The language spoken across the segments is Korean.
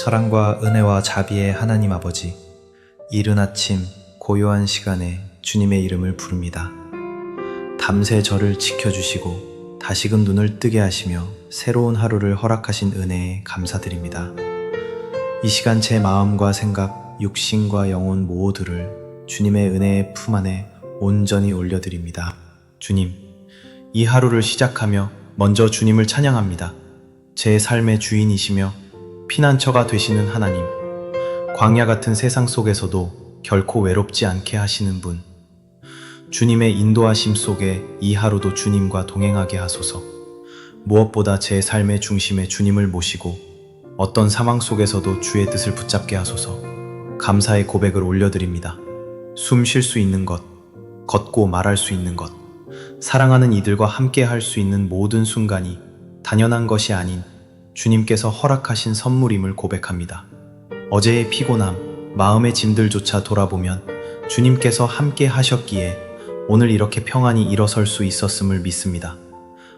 사랑과 은혜와 자비의 하나님 아버지, 이른 아침 고요한 시간에 주님의 이름을 부릅니다. 밤새 저를 지켜주시고 다시금 눈을 뜨게 하시며 새로운 하루를 허락하신 은혜에 감사드립니다. 이 시간 제 마음과 생각, 육신과 영혼 모두를 주님의 은혜의 품 안에 온전히 올려드립니다. 주님, 이 하루를 시작하며 먼저 주님을 찬양합니다. 제 삶의 주인이시며 피난처가 되시는 하나님, 광야 같은 세상 속에서도 결코 외롭지 않게 하시는 분, 주님의 인도하심 속에 이 하루도 주님과 동행하게 하소서. 무엇보다 제 삶의 중심에 주님을 모시고 어떤 상황 속에서도 주의 뜻을 붙잡게 하소서. 감사의 고백을 올려드립니다. 숨 쉴 수 있는 것, 걷고 말할 수 있는 것, 사랑하는 이들과 함께 할 수 있는 모든 순간이 당연한 것이 아닌 주님께서 허락하신 선물임을 고백합니다. 어제의 피곤함, 마음의 짐들조차 돌아보면 주님께서 함께 하셨기에 오늘 이렇게 평안히 일어설 수 있었음을 믿습니다.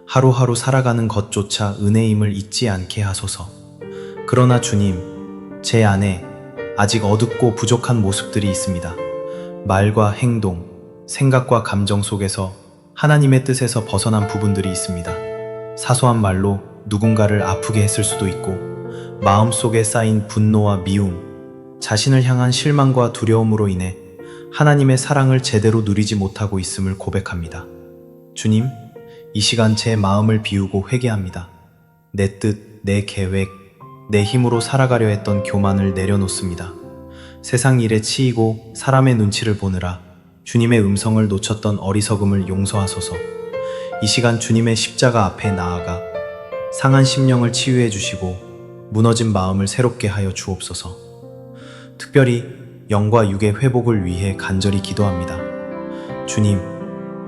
하루하루 살아가는 것조차 은혜임을 잊지 않게 하소서. 그러나 주님, 제 안에 아직 어둡고 부족한 모습들이 있습니다. 말과 행동, 생각과 감정 속에서 하나님의 뜻에서 벗어난 부분들이 있습니다. 사소한 말로 누군가를 아프게 했을 수도 있고, 마음속에 쌓인 분노와 미움, 자신을 향한 실망과 두려움으로 인해 하나님의 사랑을 제대로 누리지 못하고 있음을 고백합니다. 주님, 이 시간 제 마음을 비우고 회개합니다. 내 뜻, 내 계획, 내 힘으로 살아가려 했던 교만을 내려놓습니다. 세상 일에 치이고 사람의 눈치를 보느라 주님의 음성을 놓쳤던 어리석음을 용서하소서. 이 시간 주님의 십자가 앞에 나아가 상한 심령을 치유해 주시고 무너진 마음을 새롭게 하여 주옵소서. 특별히 영과 육의 회복을 위해 간절히 기도합니다. 주님,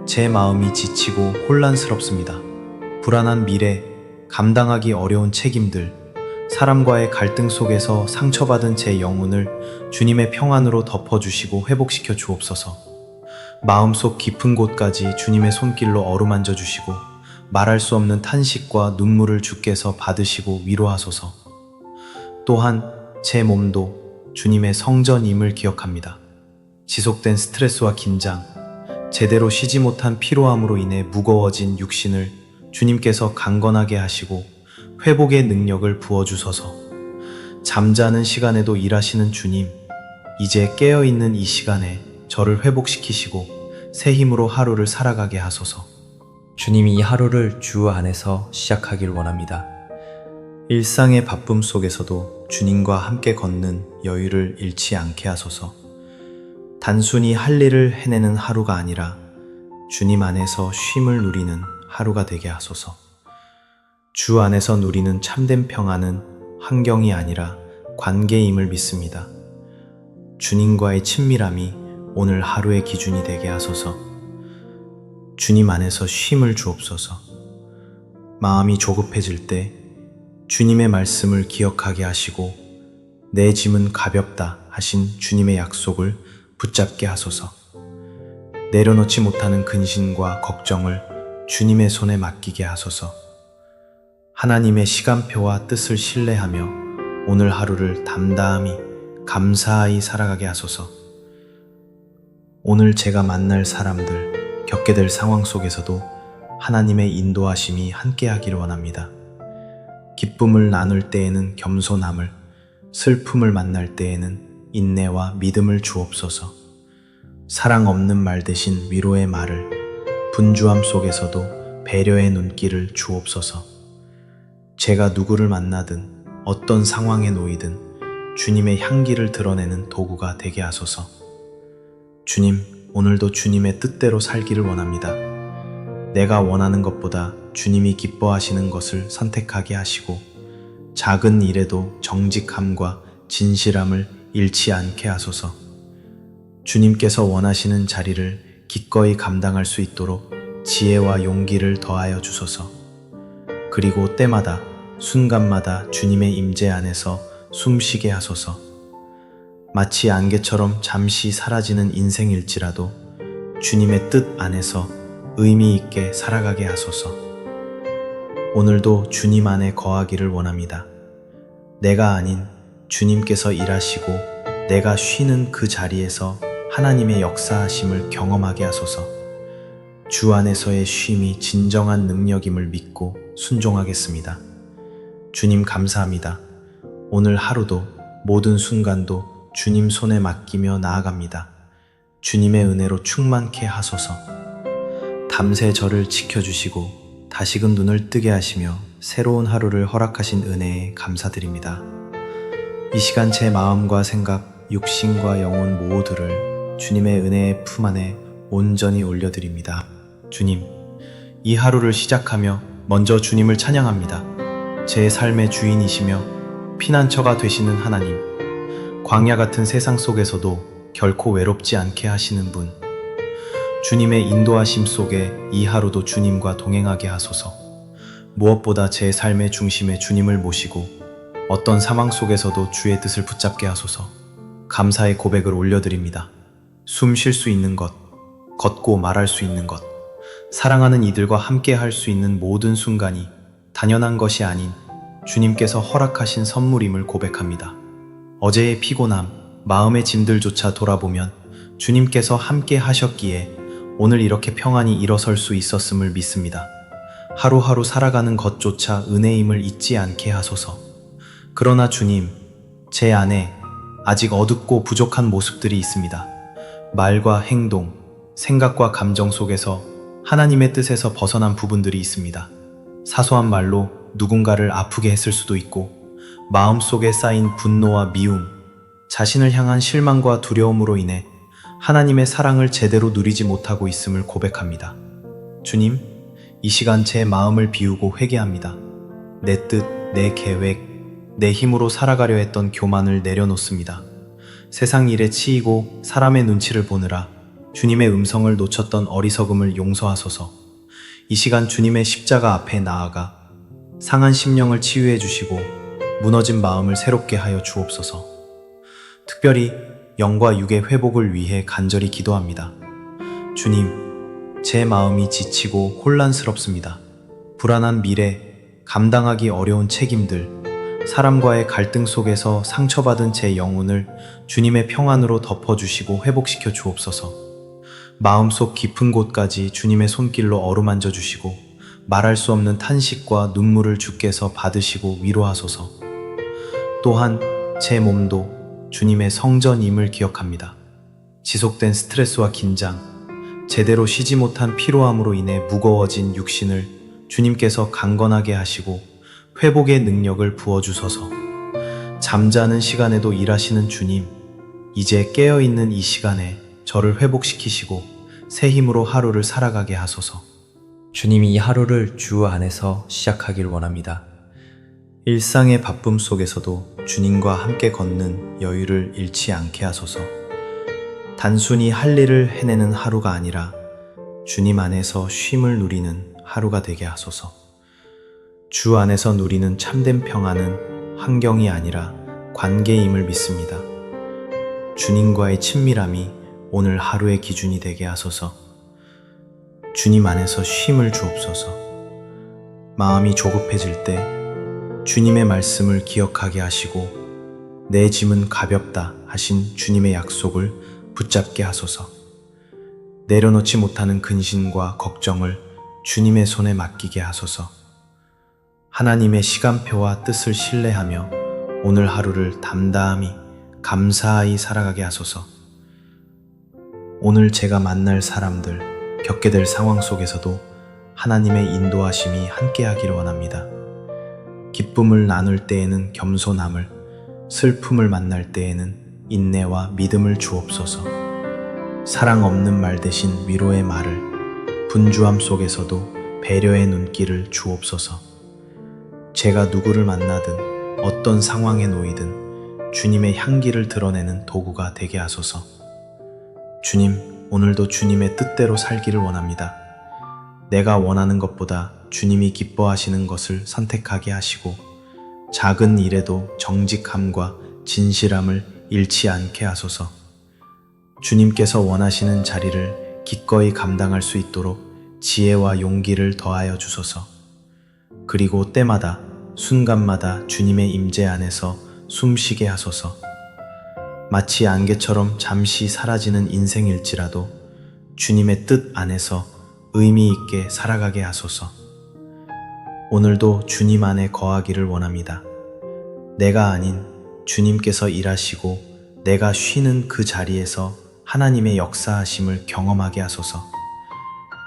제 마음이 지치고 혼란스럽습니다. 불안한 미래, 감당하기 어려운 책임들, 사람과의 갈등 속에서 상처받은 제 영혼을 주님의 평안으로 덮어주시고 회복시켜 주옵소서. 마음속 깊은 곳까지 주님의 손길로 어루만져 주시고 말할 수 없는 탄식과 눈물을 주께서 받으시고 위로하소서. 또한 제 몸도 주님의 성전임을 기억합니다. 지속된 스트레스와 긴장, 제대로 쉬지 못한 피로함으로 인해 무거워진 육신을 주님께서 강건하게 하시고 회복의 능력을 부어주소서. 잠자는 시간에도 일하시는 주님, 이제 깨어있는 이 시간에 저를 회복시키시고 새 힘으로 하루를 살아가게 하소서. 주님이 이 하루를 주 안에서 시작하길 원합니다. 일상의 바쁨 속에서도 주님과 함께 걷는 여유를 잃지 않게 하소서. 단순히 할 일을 해내는 하루가 아니라 주님 안에서 쉼을 누리는 하루가 되게 하소서. 주 안에서 누리는 참된 평안은 환경이 아니라 관계임을 믿습니다. 주님과의 친밀함이 오늘 하루의 기준이 되게 하소서. 주님 안에서 쉼을 주옵소서. 마음이 조급해질 때 주님의 말씀을 기억하게 하시고 내 짐은 가볍다 하신 주님의 약속을 붙잡게 하소서. 내려놓지 못하는 근심과 걱정을 주님의 손에 맡기게 하소서. 하나님의 시간표와 뜻을 신뢰하며 오늘 하루를 담담히 감사히 살아가게 하소서. 오늘 제가 만날 사람들, 겪게 될 상황 속에서도 하나님의 인도하심이 함께하기를 원합니다. 기쁨을 나눌 때에는 겸손함을, 슬픔을 만날 때에는 인내와 믿음을 주옵소서. 사랑 없는 말 대신 위로의 말을, 분주함 속에서도 배려의 눈길을 주옵소서. 제가 누구를 만나든 어떤 상황에 놓이든 주님의 향기를 드러내는 도구가 되게 하소서. 주님, 오늘도 주님의 뜻대로 살기를 원합니다. 내가 원하는 것보다 주님이 기뻐하시는 것을 선택하게 하시고 작은 일에도 정직함과 진실함을 잃지 않게 하소서. 주님께서 원하시는 자리를 기꺼이 감당할 수 있도록 지혜와 용기를 더하여 주소서. 그리고 때마다 순간마다 주님의 임재 안에서 숨쉬게 하소서. 마치 안개처럼 잠시 사라지는 인생일지라도 주님의 뜻 안에서 의미 있게 살아가게 하소서. 오늘도 주님 안에 거하기를 원합니다. 내가 아닌 주님께서 일하시고 내가 쉬는 그 자리에서 하나님의 역사하심을 경험하게 하소서. 주 안에서의 쉼이 진정한 능력임을 믿고 순종하겠습니다. 주님 감사합니다. 오늘 하루도 모든 순간도 주님 손에 맡기며 나아갑니다. 주님의 은혜로 충만케 하소서. 밤새 저를 지켜주시고 다시금 눈을 뜨게 하시며 새로운 하루를 허락하신 은혜에 감사드립니다. 이 시간 제 마음과 생각, 육신과 영혼 모두를 주님의 은혜의 품 안에 온전히 올려드립니다. 주님, 이 하루를 시작하며 먼저 주님을 찬양합니다. 제 삶의 주인이시며 피난처가 되시는 하나님, 광야 같은 세상 속에서도 결코 외롭지 않게 하시는 분, 주님의 인도하심 속에 이 하루도 주님과 동행하게 하소서. 무엇보다 제 삶의 중심에 주님을 모시고 어떤 상황 속에서도 주의 뜻을 붙잡게 하소서. 감사의 고백을 올려드립니다. 숨 쉴 수 있는 것, 걷고 말할 수 있는 것, 사랑하는 이들과 함께 할 수 있는 모든 순간이 당연한 것이 아닌 주님께서 허락하신 선물임을 고백합니다. 어제의 피곤함, 마음의 짐들조차 돌아보면 주님께서 함께 하셨기에 오늘 이렇게 평안히 일어설 수 있었음을 믿습니다. 하루하루 살아가는 것조차 은혜임을 잊지 않게 하소서. 그러나 주님, 제 안에 아직 어둡고 부족한 모습들이 있습니다. 말과 행동, 생각과 감정 속에서 하나님의 뜻에서 벗어난 부분들이 있습니다. 사소한 말로 누군가를 아프게 했을 수도 있고, 마음속에 쌓인 분노와 미움, 자신을 향한 실망과 두려움으로 인해 하나님의 사랑을 제대로 누리지 못하고 있음을 고백합니다. 주님, 이 시간 제 마음을 비우고 회개합니다. 내 뜻, 내 계획, 내 힘으로 살아가려 했던 교만을 내려놓습니다. 세상 일에 치이고 사람의 눈치를 보느라 주님의 음성을 놓쳤던 어리석음을 용서하소서. 이 시간 주님의 십자가 앞에 나아가 상한 심령을 치유해 주시고 무너진 마음을 새롭게 하여 주옵소서. 특별히 영과 육의 회복을 위해 간절히 기도합니다. 주님, 제 마음이 지치고 혼란스럽습니다. 불안한 미래, 감당하기 어려운 책임들, 사람과의 갈등 속에서 상처받은 제 영혼을 주님의 평안으로 덮어주시고 회복시켜 주옵소서. 마음속 깊은 곳까지 주님의 손길로 어루만져 주시고 말할 수 없는 탄식과 눈물을 주께서 받으시고 위로하소서. 또한 제 몸도 주님의 성전임을 기억합니다. 지속된 스트레스와 긴장, 제대로 쉬지 못한 피로함으로 인해 무거워진 육신을 주님께서 강건하게 하시고 회복의 능력을 부어주소서. 잠자는 시간에도 일하시는 주님, 이제 깨어있는 이 시간에 저를 회복시키시고 새 힘으로 하루를 살아가게 하소서. 주님이 이 하루를 주 안에서 시작하길 원합니다. 일상의 바쁨 속에서도 주님과 함께 걷는 여유를 잃지 않게 하소서. 단순히 할 일을 해내는 하루가 아니라 주님 안에서 쉼을 누리는 하루가 되게 하소서. 주 안에서 누리는 참된 평안은 환경이 아니라 관계임을 믿습니다. 주님과의 친밀함이 오늘 하루의 기준이 되게 하소서. 주님 안에서 쉼을 주옵소서. 마음이 조급해질 때 주님의 말씀을 기억하게 하시고 내 짐은 가볍다 하신 주님의 약속을 붙잡게 하소서. 내려놓지 못하는 근심과 걱정을 주님의 손에 맡기게 하소서. 하나님의 시간표와 뜻을 신뢰하며 오늘 하루를 담담히 감사히 살아가게 하소서. 오늘 제가 만날 사람들, 겪게 될 상황 속에서도 하나님의 인도하심이 함께하기를 원합니다. 기쁨을 나눌 때에는 겸손함을, 슬픔을 만날 때에는 인내와 믿음을 주옵소서. 사랑 없는 말 대신 위로의 말을, 분주함 속에서도 배려의 눈길을 주옵소서. 제가 누구를 만나든 어떤 상황에 놓이든 주님의 향기를 드러내는 도구가 되게 하소서. 주님, 오늘도 주님의 뜻대로 살기를 원합니다. 내가 원하는 것보다 주님이 기뻐하시는 것을 선택하게 하시고 작은 일에도 정직함과 진실함을 잃지 않게 하소서. 주님께서 원하시는 자리를 기꺼이 감당할 수 있도록 지혜와 용기를 더하여 주소서. 그리고 때마다 순간마다 주님의 임재 안에서 숨쉬게 하소서. 마치 안개처럼 잠시 사라지는 인생일지라도 주님의 뜻 안에서 의미 있게 살아가게 하소서. 오늘도 주님 안에 거하기를 원합니다. 내가 아닌 주님께서 일하시고 내가 쉬는 그 자리에서 하나님의 역사하심을 경험하게 하소서.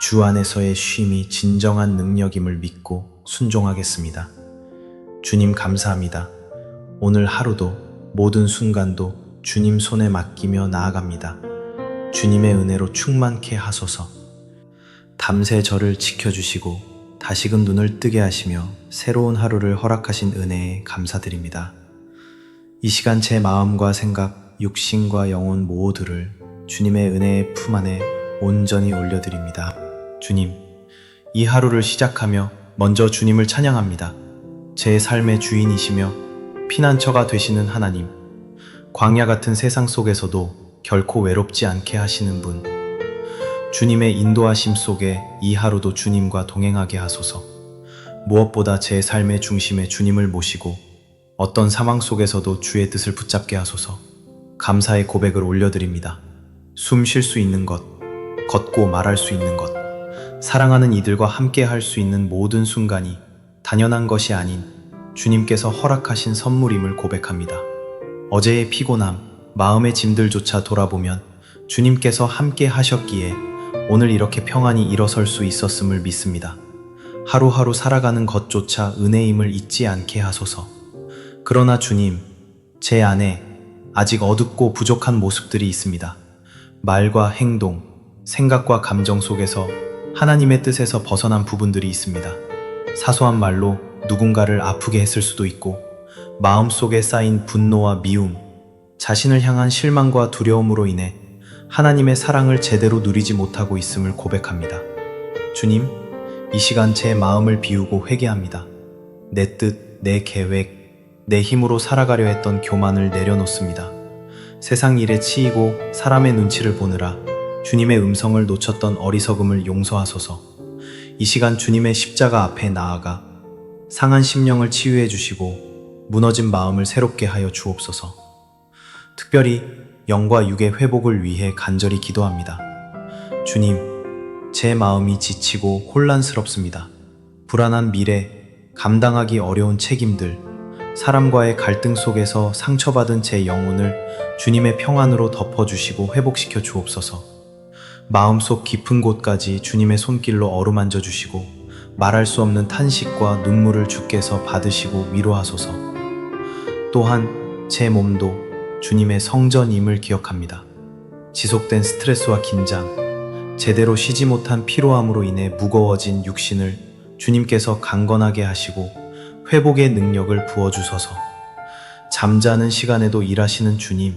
주 안에서의 쉼이 진정한 능력임을 믿고 순종하겠습니다. 주님 감사합니다. 오늘 하루도 모든 순간도 주님 손에 맡기며 나아갑니다. 주님의 은혜로 충만케 하소서. 밤새 저를 지켜주시고 다시금 눈을 뜨게 하시며 새로운 하루를 허락하신 은혜에 감사드립니다. 이 시간 제 마음과 생각, 육신과 영혼 모두를 주님의 은혜의 품 안에 온전히 올려드립니다. 주님, 이 하루를 시작하며 먼저 주님을 찬양합니다. 제 삶의 주인이시며 피난처가 되시는 하나님, 광야 같은 세상 속에서도 결코 외롭지 않게 하시는 분, 주님의 인도하심 속에 이 하루도 주님과 동행하게 하소서. 무엇보다 제 삶의 중심에 주님을 모시고 어떤 상황 속에서도 주의 뜻을 붙잡게 하소서. 감사의 고백을 올려드립니다. 숨 쉴 수 있는 것, 걷고 말할 수 있는 것, 사랑하는 이들과 함께 할 수 있는 모든 순간이 당연한 것이 아닌 주님께서 허락하신 선물임을 고백합니다. 어제의 피곤함, 마음의 짐들조차 돌아보면 주님께서 함께 하셨기에 오늘 이렇게 평안히 일어설 수 있었음을 믿습니다. 하루하루 살아가는 것조차 은혜임을 잊지 않게 하소서. 그러나 주님, 제 안에 아직 어둡고 부족한 모습들이 있습니다. 말과 행동, 생각과 감정 속에서 하나님의 뜻에서 벗어난 부분들이 있습니다. 사소한 말로 누군가를 아프게 했을 수도 있고, 마음속에 쌓인 분노와 미움, 자신을 향한 실망과 두려움으로 인해 하나님의 사랑을 제대로 누리지 못하고 있음을 고백합니다. 주님, 이 시간 제 마음을 비우고 회개합니다. 내 뜻, 내 계획, 내 힘으로 살아가려 했던 교만을 내려놓습니다. 세상 일에 치이고 사람의 눈치를 보느라 주님의 음성을 놓쳤던 어리석음을 용서하소서. 이 시간 주님의 십자가 앞에 나아가 상한 심령을 치유해 주시고 무너진 마음을 새롭게 하여 주옵소서. 특별히 영과 육의 회복을 위해 간절히 기도합니다. 주님, 제 마음이 지치고 혼란스럽습니다. 불안한 미래, 감당하기 어려운 책임들, 사람과의 갈등 속에서 상처받은 제 영혼을 주님의 평안으로 덮어주시고 회복시켜 주옵소서. 마음속 깊은 곳까지 주님의 손길로 어루만져 주시고 말할 수 없는 탄식과 눈물을 주께서 받으시고 위로하소서. 또한 제 몸도 주님의 성전임을 기억합니다. 지속된 스트레스와 긴장, 제대로 쉬지 못한 피로함으로 인해 무거워진 육신을 주님께서 강건하게 하시고 회복의 능력을 부어주소서. 잠자는 시간에도 일하시는 주님,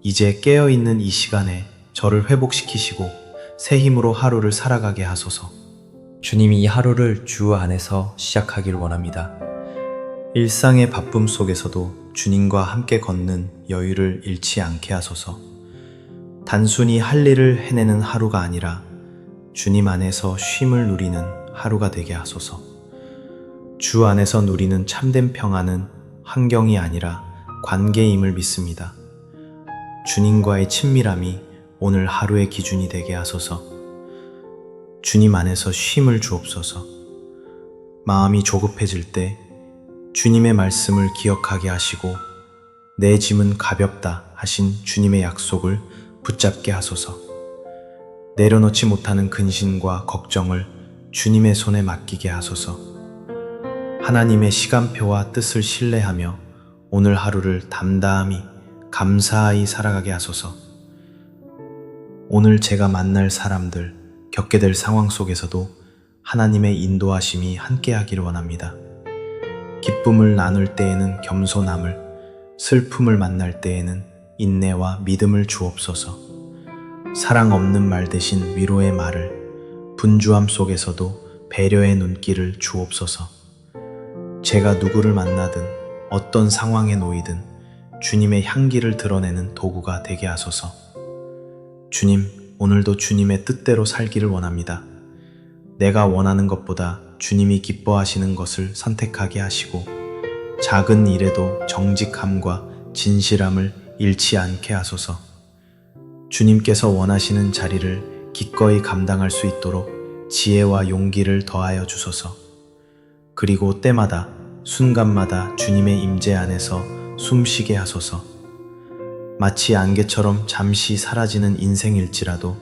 이제 깨어있는 이 시간에 저를 회복시키시고 새 힘으로 하루를 살아가게 하소서. 주님이 이 하루를 주 안에서 시작하길 원합니다. 일상의 바쁨 속에서도 주님과 함께 걷는 여유를 잃지 않게 하소서. 단순히 할 일을 해내는 하루가 아니라 주님 안에서 쉼을 누리는 하루가 되게 하소서. 주 안에서 누리는 참된 평안은 환경이 아니라 관계임을 믿습니다. 주님과의 친밀함이 오늘 하루의 기준이 되게 하소서. 주님 안에서 쉼을 주옵소서. 마음이 조급해질 때 주님의 말씀을 기억하게 하시고 내 짐은 가볍다 하신 주님의 약속을 붙잡게 하소서. 내려놓지 못하는 근심과 걱정을 주님의 손에 맡기게 하소서. 하나님의 시간표와 뜻을 신뢰하며 오늘 하루를 담담히 감사히 살아가게 하소서. 오늘 제가 만날 사람들, 겪게 될 상황 속에서도 하나님의 인도하심이 함께하기를 원합니다. 기쁨을 나눌 때에는 겸손함을, 슬픔을 만날 때에는 인내와 믿음을 주옵소서. 사랑 없는 말 대신 위로의 말을, 분주함 속에서도 배려의 눈길을 주옵소서. 제가 누구를 만나든 어떤 상황에 놓이든 주님의 향기를 드러내는 도구가 되게 하소서. 주님, 오늘도 주님의 뜻대로 살기를 원합니다. 내가 원하는 것보다 주님이 기뻐하시는 것을 선택하게 하시고 작은 일에도 정직함과 진실함을 잃지 않게 하소서. 주님께서 원하시는 자리를 기꺼이 감당할 수 있도록 지혜와 용기를 더하여 주소서. 그리고 때마다 순간마다 주님의 임재 안에서 숨쉬게 하소서. 마치 안개처럼 잠시 사라지는 인생일지라도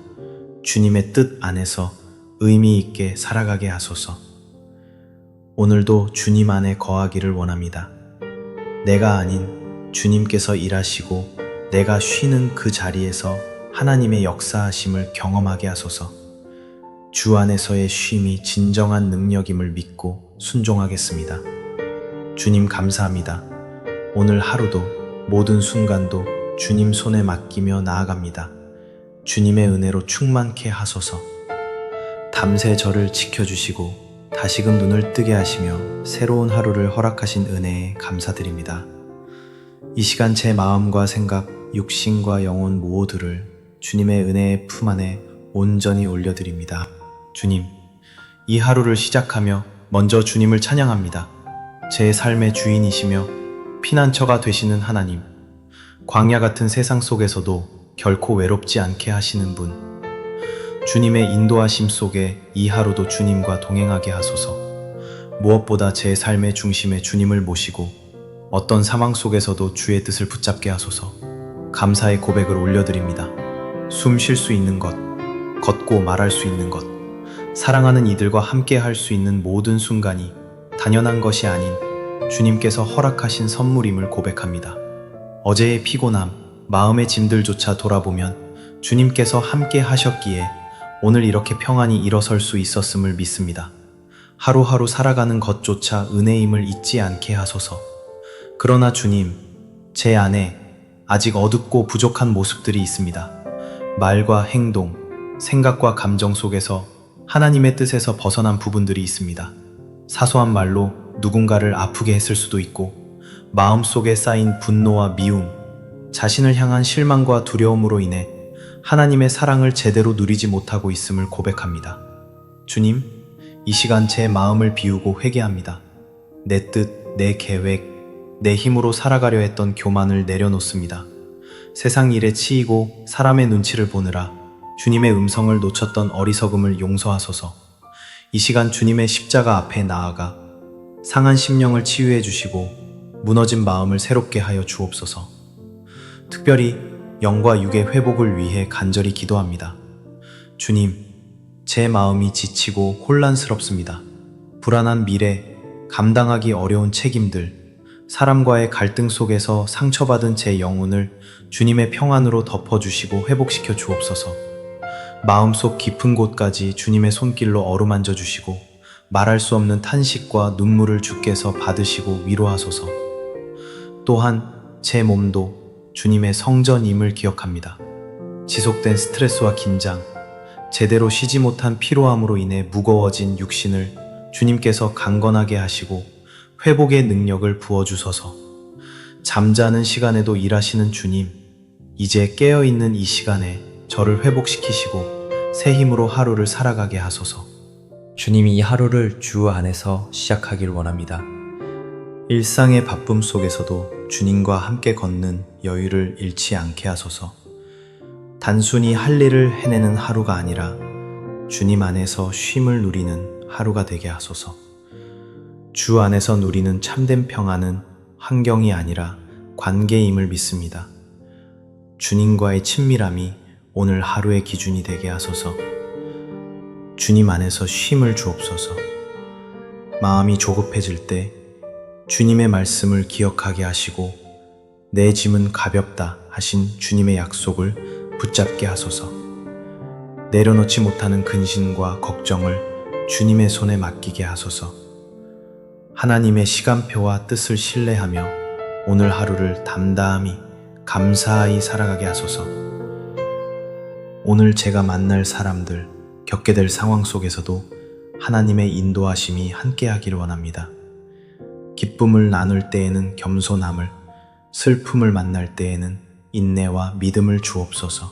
주님의 뜻 안에서 의미 있게 살아가게 하소서. 오늘도 주님 안에 거하기를 원합니다. 내가 아닌 주님께서 일하시고 내가 쉬는 그 자리에서 하나님의 역사하심을 경험하게 하소서. 주 안에서의 쉼이 진정한 능력임을 믿고 순종하겠습니다. 주님 감사합니다. 오늘 하루도 모든 순간도 주님 손에 맡기며 나아갑니다. 주님의 은혜로 충만케 하소서. 밤새 저를 지켜주시고 다시금 눈을 뜨게 하시며 새로운 하루를 허락하신 은혜에 감사드립니다. 이 시간 제 마음과 생각, 육신과 영혼 모두를 주님의 은혜의 품 안에 온전히 올려드립니다. 주님, 이 하루를 시작하며 먼저 주님을 찬양합니다. 제 삶의 주인이시며 피난처가 되시는 하나님, 광야 같은 세상 속에서도 결코 외롭지 않게 하시는 분, 주님의 인도하심 속에 이 하루도 주님과 동행하게 하소서. 무엇보다 제 삶의 중심에 주님을 모시고 어떤 상황 속에서도 주의 뜻을 붙잡게 하소서. 감사의 고백을 올려드립니다. 숨 쉴 수 있는 것, 걷고 말할 수 있는 것, 사랑하는 이들과 함께 할 수 있는 모든 순간이 당연한 것이 아닌 주님께서 허락하신 선물임을 고백합니다. 어제의 피곤함, 마음의 짐들조차 돌아보면 주님께서 함께 하셨기에 오늘 이렇게 평안히 일어설 수 있었음을 믿습니다. 하루하루 살아가는 것조차 은혜임을 잊지 않게 하소서. 그러나 주님, 제 안에 아직 어둡고 부족한 모습들이 있습니다. 말과 행동, 생각과 감정 속에서 하나님의 뜻에서 벗어난 부분들이 있습니다. 사소한 말로 누군가를 아프게 했을 수도 있고, 마음속에 쌓인 분노와 미움, 자신을 향한 실망과 두려움으로 인해 하나님의 사랑을 제대로 누리지 못하고 있음을 고백합니다. 주님, 이 시간 제 마음을 비우고 회개합니다. 내 뜻, 내 계획, 내 힘으로 살아가려 했던 교만을 내려놓습니다. 세상 일에 치이고 사람의 눈치를 보느라 주님의 음성을 놓쳤던 어리석음을 용서하소서. 이 시간 주님의 십자가 앞에 나아가 상한 심령을 치유해 주시고 무너진 마음을 새롭게 하여 주옵소서. 특별히 영과 육의 회복을 위해 간절히 기도합니다. 주님, 제 마음이 지치고 혼란스럽습니다. 불안한 미래, 감당하기 어려운 책임들, 사람과의 갈등 속에서 상처받은 제 영혼을 주님의 평안으로 덮어주시고 회복시켜 주옵소서. 마음속 깊은 곳까지 주님의 손길로 어루만져 주시고 말할 수 없는 탄식과 눈물을 주께서 받으시고 위로하소서. 또한 제 몸도 주님의 성전임을 기억합니다. 지속된 스트레스와 긴장, 제대로 쉬지 못한 피로함으로 인해 무거워진 육신을 주님께서 강건하게 하시고 회복의 능력을 부어주소서. 잠자는 시간에도 일하시는 주님, 이제 깨어있는 이 시간에 저를 회복시키시고 새 힘으로 하루를 살아가게 하소서. 주님이 이 하루를 주 안에서 시작하길 원합니다. 일상의 바쁨 속에서도 주님과 함께 걷는 여유를 잃지 않게 하소서. 단순히 할 일을 해내는 하루가 아니라 주님 안에서 쉼을 누리는 하루가 되게 하소서. 주 안에서 누리는 참된 평안은 환경이 아니라 관계임을 믿습니다. 주님과의 친밀함이 오늘 하루의 기준이 되게 하소서. 주님 안에서 쉼을 주옵소서. 마음이 조급해질 때 주님의 말씀을 기억하게 하시고 내 짐은 가볍다 하신 주님의 약속을 붙잡게 하소서. 내려놓지 못하는 근심과 걱정을 주님의 손에 맡기게 하소서. 하나님의 시간표와 뜻을 신뢰하며 오늘 하루를 담담히 감사히 살아가게 하소서. 오늘 제가 만날 사람들, 겪게 될 상황 속에서도 하나님의 인도하심이 함께하기를 원합니다. 기쁨을 나눌 때에는 겸손함을, 슬픔을 만날 때에는 인내와 믿음을 주옵소서.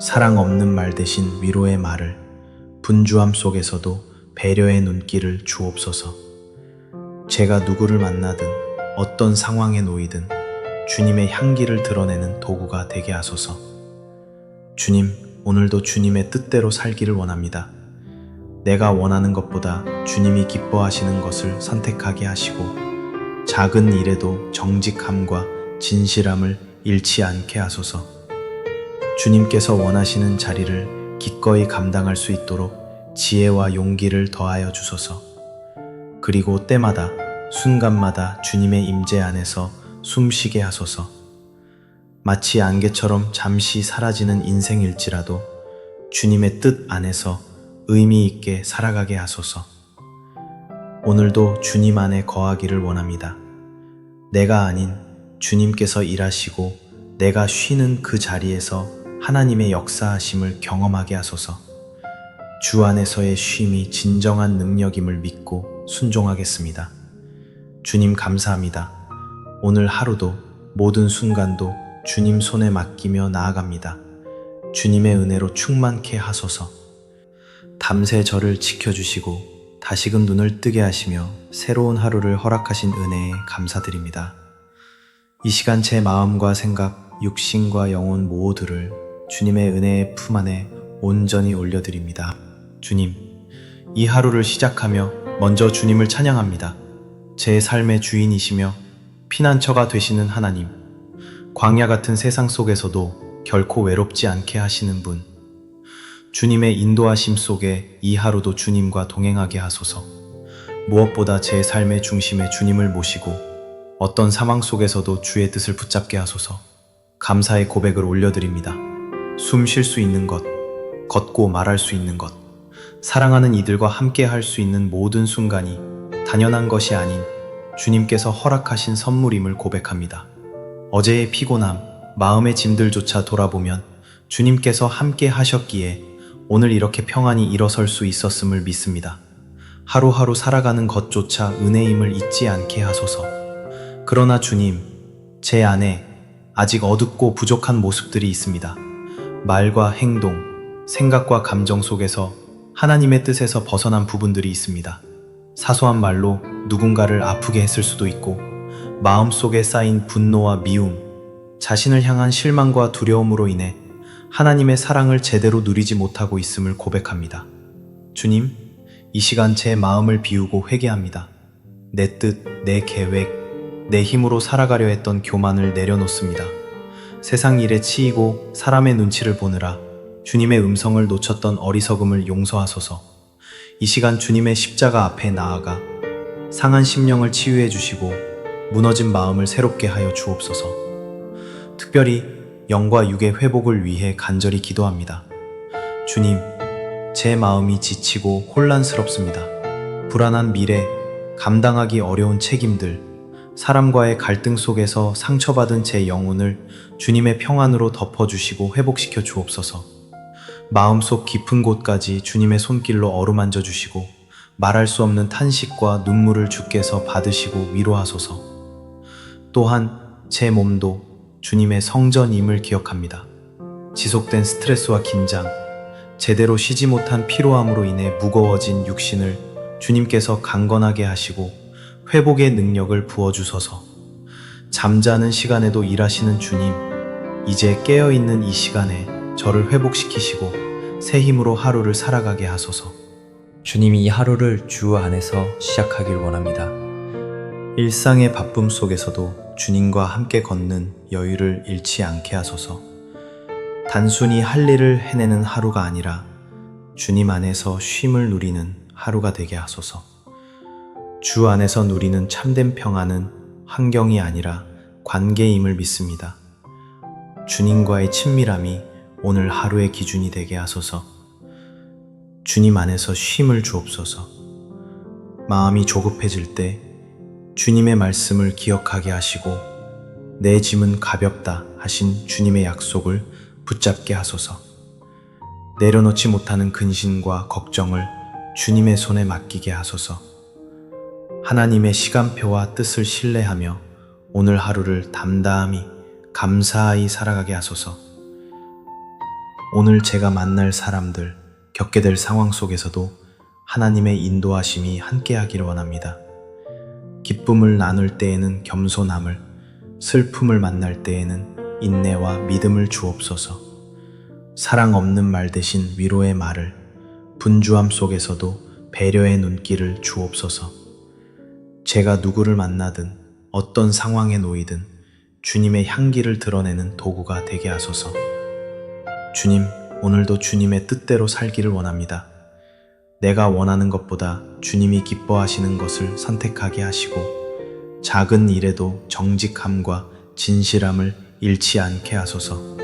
사랑 없는 말 대신 위로의 말을, 분주함 속에서도 배려의 눈길을 주옵소서. 제가 누구를 만나든 어떤 상황에 놓이든 주님의 향기를 드러내는 도구가 되게 하소서. 주님, 오늘도 주님의 뜻대로 살기를 원합니다. 내가 원하는 것보다 주님이 기뻐하시는 것을 선택하게 하시고 작은 일에도 정직함과 진실함을 잃지 않게 하소서. 주님께서 원하시는 자리를 기꺼이 감당할 수 있도록 지혜와 용기를 더하여 주소서. 그리고 때마다 순간마다 주님의 임재 안에서 숨쉬게 하소서. 마치 안개처럼 잠시 사라지는 인생일지라도 주님의 뜻 안에서 의미 있게 살아가게 하소서. 오늘도 주님 안에 거하기를 원합니다. 내가 아닌 주님께서 일하시고 내가 쉬는 그 자리에서 하나님의 역사하심을 경험하게 하소서. 주 안에서의 쉼이 진정한 능력임을 믿고 순종하겠습니다. 주님 감사합니다. 오늘 하루도 모든 순간도 주님 손에 맡기며 나아갑니다. 주님의 은혜로 충만케 하소서. 밤새 저를 지켜주시고 다시금 눈을 뜨게 하시며 새로운 하루를 허락하신 은혜에 감사드립니다. 이 시간 제 마음과 생각, 육신과 영혼 모두를 주님의 은혜의 품 안에 온전히 올려드립니다. 주님, 이 하루를 시작하며 먼저 주님을 찬양합니다. 제 삶의 주인이시며 피난처가 되시는 하나님, 광야 같은 세상 속에서도 결코 외롭지 않게 하시는 분, 주님의 인도하심 속에 이 하루도 주님과 동행하게 하소서. 무엇보다 제 삶의 중심에 주님을 모시고 어떤 상황 속에서도 주의 뜻을 붙잡게 하소서. 감사의 고백을 올려드립니다. 숨 쉴 수 있는 것, 걷고 말할 수 있는 것, 사랑하는 이들과 함께 할 수 있는 모든 순간이 당연한 것이 아닌 주님께서 허락하신 선물임을 고백합니다. 어제의 피곤함, 마음의 짐들조차 돌아보면 주님께서 함께 하셨기에 오늘 이렇게 평안히 일어설 수 있었음을 믿습니다. 하루하루 살아가는 것조차 은혜임을 잊지 않게 하소서. 그러나 주님, 제 안에 아직 어둡고 부족한 모습들이 있습니다. 말과 행동, 생각과 감정 속에서 하나님의 뜻에서 벗어난 부분들이 있습니다. 사소한 말로 누군가를 아프게 했을 수도 있고, 마음속에 쌓인 분노와 미움, 자신을 향한 실망과 두려움으로 인해 하나님의 사랑을 제대로 누리지 못하고 있음을 고백합니다. 주님, 이 시간 제 마음을 비우고 회개합니다. 내 뜻, 내 계획, 내 힘으로 살아가려 했던 교만을 내려놓습니다. 세상 일에 치이고 사람의 눈치를 보느라 주님의 음성을 놓쳤던 어리석음을 용서하소서. 이 시간 주님의 십자가 앞에 나아가 상한 심령을 치유해 주시고 무너진 마음을 새롭게 하여 주옵소서. 특별히 영과 육의 회복을 위해 간절히 기도합니다. 주님, 제 마음이 지치고 혼란스럽습니다. 불안한 미래, 감당하기 어려운 책임들, 사람과의 갈등 속에서 상처받은 제 영혼을 주님의 평안으로 덮어주시고 회복시켜 주옵소서. 마음속 깊은 곳까지 주님의 손길로 어루만져 주시고 말할 수 없는 탄식과 눈물을 주께서 받으시고 위로하소서. 또한 제 몸도 주님의 성전임을 기억합니다. 지속된 스트레스와 긴장, 제대로 쉬지 못한 피로함으로 인해 무거워진 육신을 주님께서 강건하게 하시고 회복의 능력을 부어주소서. 잠자는 시간에도 일하시는 주님, 이제 깨어있는 이 시간에 저를 회복시키시고 새 힘으로 하루를 살아가게 하소서. 주님이 이 하루를 주 안에서 시작하길 원합니다. 일상의 바쁨 속에서도 주님과 함께 걷는 여유를 잃지 않게 하소서. 단순히 할 일을 해내는 하루가 아니라 주님 안에서 쉼을 누리는 하루가 되게 하소서. 주 안에서 누리는 참된 평안은 환경이 아니라 관계임을 믿습니다. 주님과의 친밀함이 오늘 하루의 기준이 되게 하소서. 주님 안에서 쉼을 주옵소서. 마음이 조급해질 때 주님의 말씀을 기억하게 하시고 내 짐은 가볍다 하신 주님의 약속을 붙잡게 하소서. 내려놓지 못하는 근심과 걱정을 주님의 손에 맡기게 하소서. 하나님의 시간표와 뜻을 신뢰하며 오늘 하루를 담담히 감사히 살아가게 하소서. 오늘 제가 만날 사람들, 겪게 될 상황 속에서도 하나님의 인도하심이 함께하기를 원합니다. 기쁨을 나눌 때에는 겸손함을, 슬픔을 만날 때에는 인내와 믿음을 주옵소서. 사랑 없는 말 대신 위로의 말을, 분주함 속에서도 배려의 눈길을 주옵소서. 제가 누구를 만나든 어떤 상황에 놓이든 주님의 향기를 드러내는 도구가 되게 하소서. 주님, 오늘도 주님의 뜻대로 살기를 원합니다. 내가 원하는 것보다 주님이 기뻐하시는 것을 선택하게 하시고 작은 일에도 정직함과 진실함을 잃지 않게 하소서.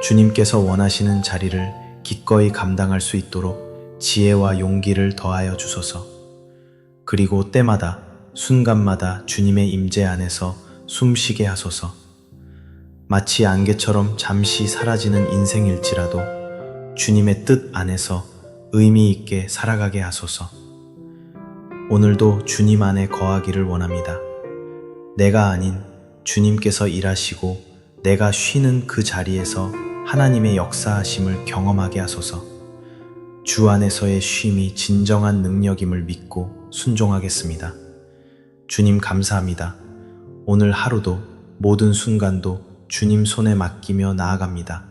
주님께서 원하시는 자리를 기꺼이 감당할 수 있도록 지혜와 용기를 더하여 주소서. 그리고 때마다 순간마다 주님의 임재 안에서 숨쉬게 하소서. 마치 안개처럼 잠시 사라지는 인생일지라도 주님의 뜻 안에서 의미 있게 살아가게 하소서. 오늘도 주님 안에 거하기를 원합니다. 내가 아닌 주님께서 일하시고 내가 쉬는 그 자리에서 하나님의 역사하심을 경험하게 하소서. 주 안에서의 쉼이 진정한 능력임을 믿고 순종하겠습니다. 주님 감사합니다. 오늘 하루도 모든 순간도 주님 손에 맡기며 나아갑니다.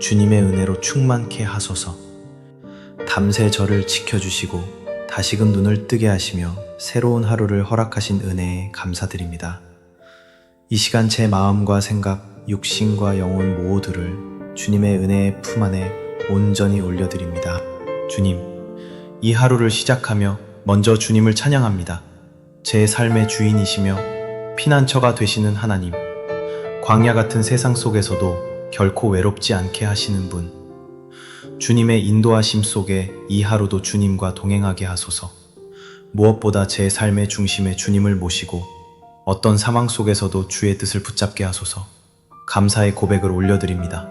주님의 은혜로 충만케 하소서. 밤새 저를 지켜주시고 다시금 눈을 뜨게 하시며 새로운 하루를 허락하신 은혜에 감사드립니다. 이 시간 제 마음과 생각, 육신과 영혼 모두를 주님의 은혜의 품 안에 온전히 올려드립니다. 주님, 이 하루를 시작하며 먼저 주님을 찬양합니다. 제 삶의 주인이시며 피난처가 되시는 하나님, 광야 같은 세상 속에서도 결코 외롭지 않게 하시는 분, 주님의 인도하심 속에 이 하루도 주님과 동행하게 하소서. 무엇보다 제 삶의 중심에 주님을 모시고 어떤 상황 속에서도 주의 뜻을 붙잡게 하소서. 감사의 고백을 올려드립니다.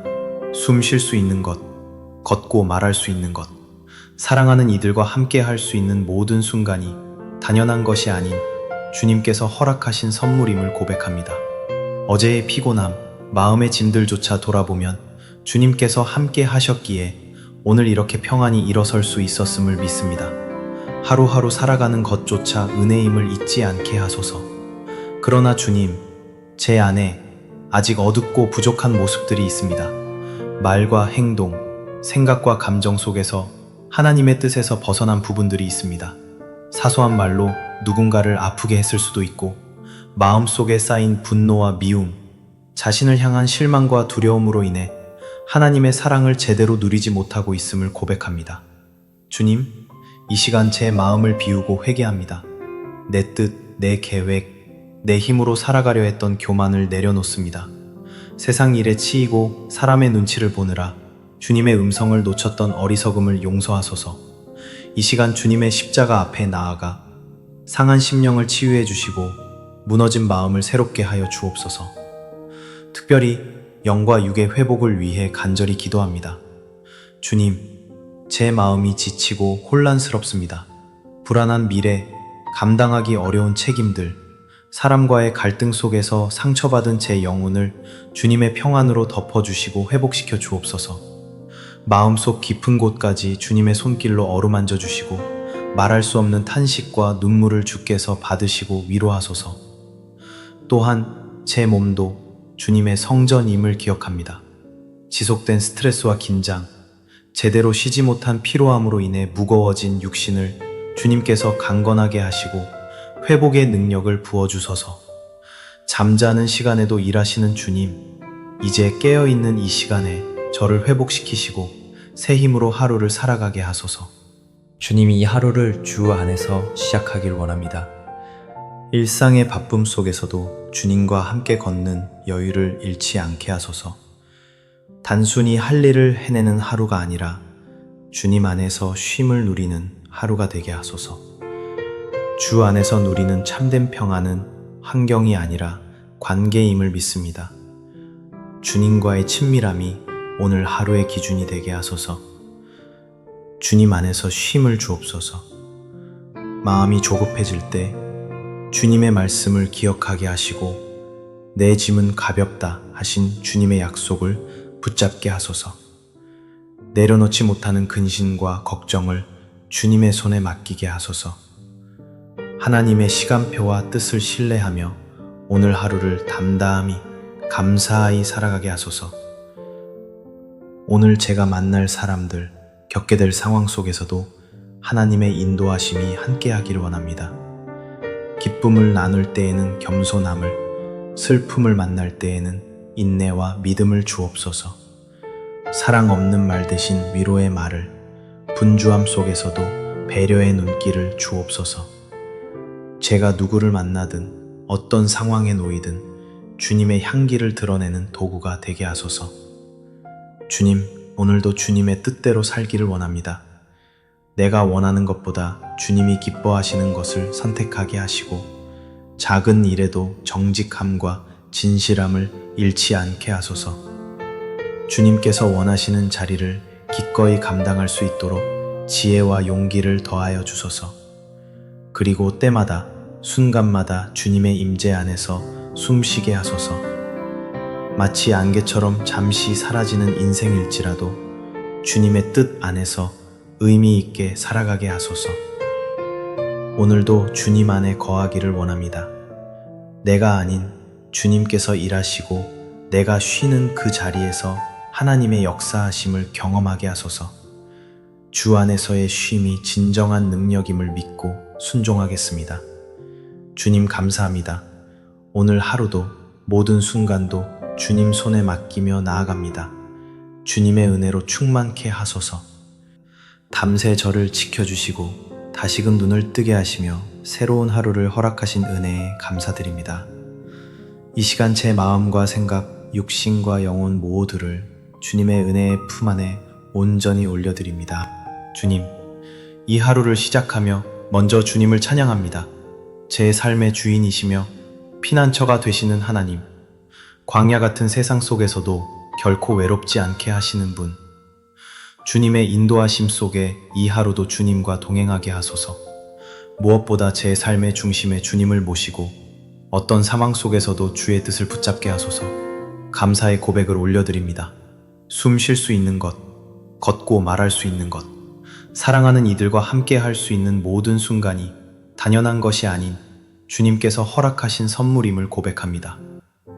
숨 쉴 수 있는 것, 걷고 말할 수 있는 것, 사랑하는 이들과 함께 할 수 있는 모든 순간이 당연한 것이 아닌 주님께서 허락하신 선물임을 고백합니다. 어제의 피곤함, 마음의 짐들조차 돌아보면 주님께서 함께 하셨기에 오늘 이렇게 평안히 일어설 수 있었음을 믿습니다. 하루하루 살아가는 것조차 은혜임을 잊지 않게 하소서. 그러나 주님, 제 안에 아직 어둡고 부족한 모습들이 있습니다. 말과 행동, 생각과 감정 속에서 하나님의 뜻에서 벗어난 부분들이 있습니다. 사소한 말로 누군가를 아프게 했을 수도 있고, 마음속에 쌓인 분노와 미움, 자신을 향한 실망과 두려움으로 인해 하나님의 사랑을 제대로 누리지 못하고 있음을 고백합니다. 주님, 이 시간 제 마음을 비우고 회개합니다. 내 뜻, 내 계획, 내 힘으로 살아가려 했던 교만을 내려놓습니다. 세상 일에 치이고 사람의 눈치를 보느라 주님의 음성을 놓쳤던 어리석음을 용서하소서. 이 시간 주님의 십자가 앞에 나아가 상한 심령을 치유해 주시고 무너진 마음을 새롭게 하여 주옵소서. 특별히 영과 육의 회복을 위해 간절히 기도합니다. 주님, 제 마음이 지치고 혼란스럽습니다. 불안한 미래, 감당하기 어려운 책임들, 사람과의 갈등 속에서 상처받은 제 영혼을 주님의 평안으로 덮어주시고 회복시켜 주옵소서. 마음속 깊은 곳까지 주님의 손길로 어루만져 주시고 말할 수 없는 탄식과 눈물을 주께서 받으시고 위로하소서. 또한 제 몸도 주님의 성전임을 기억합니다. 지속된 스트레스와 긴장, 제대로 쉬지 못한 피로함으로 인해 무거워진 육신을 주님께서 강건하게 하시고 회복의 능력을 부어주소서. 잠자는 시간에도 일하시는 주님, 이제 깨어있는 이 시간에 저를 회복시키시고 새 힘으로 하루를 살아가게 하소서. 주님이 이 하루를 주 안에서 시작하길 원합니다. 일상의 바쁨 속에서도 주님과 함께 걷는 여유를 잃지 않게 하소서. 단순히 할 일을 해내는 하루가 아니라 주님 안에서 쉼을 누리는 하루가 되게 하소서. 주 안에서 누리는 참된 평안은 환경이 아니라 관계임을 믿습니다. 주님과의 친밀함이 오늘 하루의 기준이 되게 하소서. 주님 안에서 쉼을 주옵소서. 마음이 조급해질 때 주님의 말씀을 기억하게 하시고 내 짐은 가볍다 하신 주님의 약속을 붙잡게 하소서. 내려놓지 못하는 근심과 걱정을 주님의 손에 맡기게 하소서. 하나님의 시간표와 뜻을 신뢰하며 오늘 하루를 담담히 감사히 살아가게 하소서. 오늘 제가 만날 사람들, 겪게 될 상황 속에서도 하나님의 인도하심이 함께하기를 원합니다. 기쁨을 나눌 때에는 겸손함을, 슬픔을 만날 때에는 인내와 믿음을 주옵소서. 사랑 없는 말 대신 위로의 말을, 분주함 속에서도 배려의 눈길을 주옵소서. 제가 누구를 만나든 어떤 상황에 놓이든 주님의 향기를 드러내는 도구가 되게 하소서. 주님, 오늘도 주님의 뜻대로 살기를 원합니다. 내가 원하는 것보다 주님이 기뻐하시는 것을 선택하게 하시고 작은 일에도 정직함과 진실함을 잃지 않게 하소서. 주님께서 원하시는 자리를 기꺼이 감당할 수 있도록 지혜와 용기를 더하여 주소서. 그리고 때마다 순간마다 주님의 임재 안에서 숨쉬게 하소서. 마치 안개처럼 잠시 사라지는 인생일지라도 주님의 뜻 안에서 의미 있게 살아가게 하소서. 오늘도 주님 안에 거하기를 원합니다. 내가 아닌 주님께서 일하시고 내가 쉬는 그 자리에서 하나님의 역사하심을 경험하게 하소서. 주 안에서의 쉼이 진정한 능력임을 믿고 순종하겠습니다. 주님 감사합니다. 오늘 하루도 모든 순간도 주님 손에 맡기며 나아갑니다. 주님의 은혜로 충만케 하소서. 밤새 저를 지켜주시고 다시금 눈을 뜨게 하시며 새로운 하루를 허락하신 은혜에 감사드립니다. 이 시간 제 마음과 생각, 육신과 영혼 모두를 주님의 은혜의 품 안에 온전히 올려드립니다. 주님, 이 하루를 시작하며 먼저 주님을 찬양합니다. 제 삶의 주인이시며 피난처가 되시는 하나님, 광야 같은 세상 속에서도 결코 외롭지 않게 하시는 분, 주님의 인도하심 속에 이 하루도 주님과 동행하게 하소서. 무엇보다 제 삶의 중심에 주님을 모시고 어떤 상황 속에서도 주의 뜻을 붙잡게 하소서. 감사의 고백을 올려드립니다. 숨 쉴 수 있는 것, 걷고 말할 수 있는 것, 사랑하는 이들과 함께 할 수 있는 모든 순간이 당연한 것이 아닌 주님께서 허락하신 선물임을 고백합니다.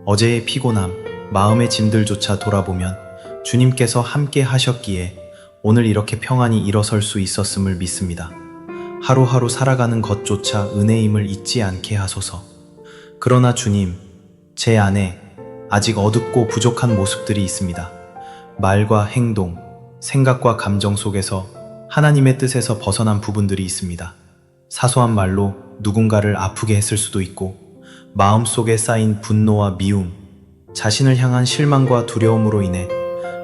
어제의 피곤함, 마음의 짐들조차 돌아보면 주님께서 함께 하셨기에 오늘 이렇게 평안히 일어설 수 있었음을 믿습니다. 하루하루 살아가는 것조차 은혜임을 잊지 않게 하소서. 그러나 주님, 제 안에 아직 어둡고 부족한 모습들이 있습니다. 말과 행동, 생각과 감정 속에서 하나님의 뜻에서 벗어난 부분들이 있습니다. 사소한 말로 누군가를 아프게 했을 수도 있고, 마음속에 쌓인 분노와 미움, 자신을 향한 실망과 두려움으로 인해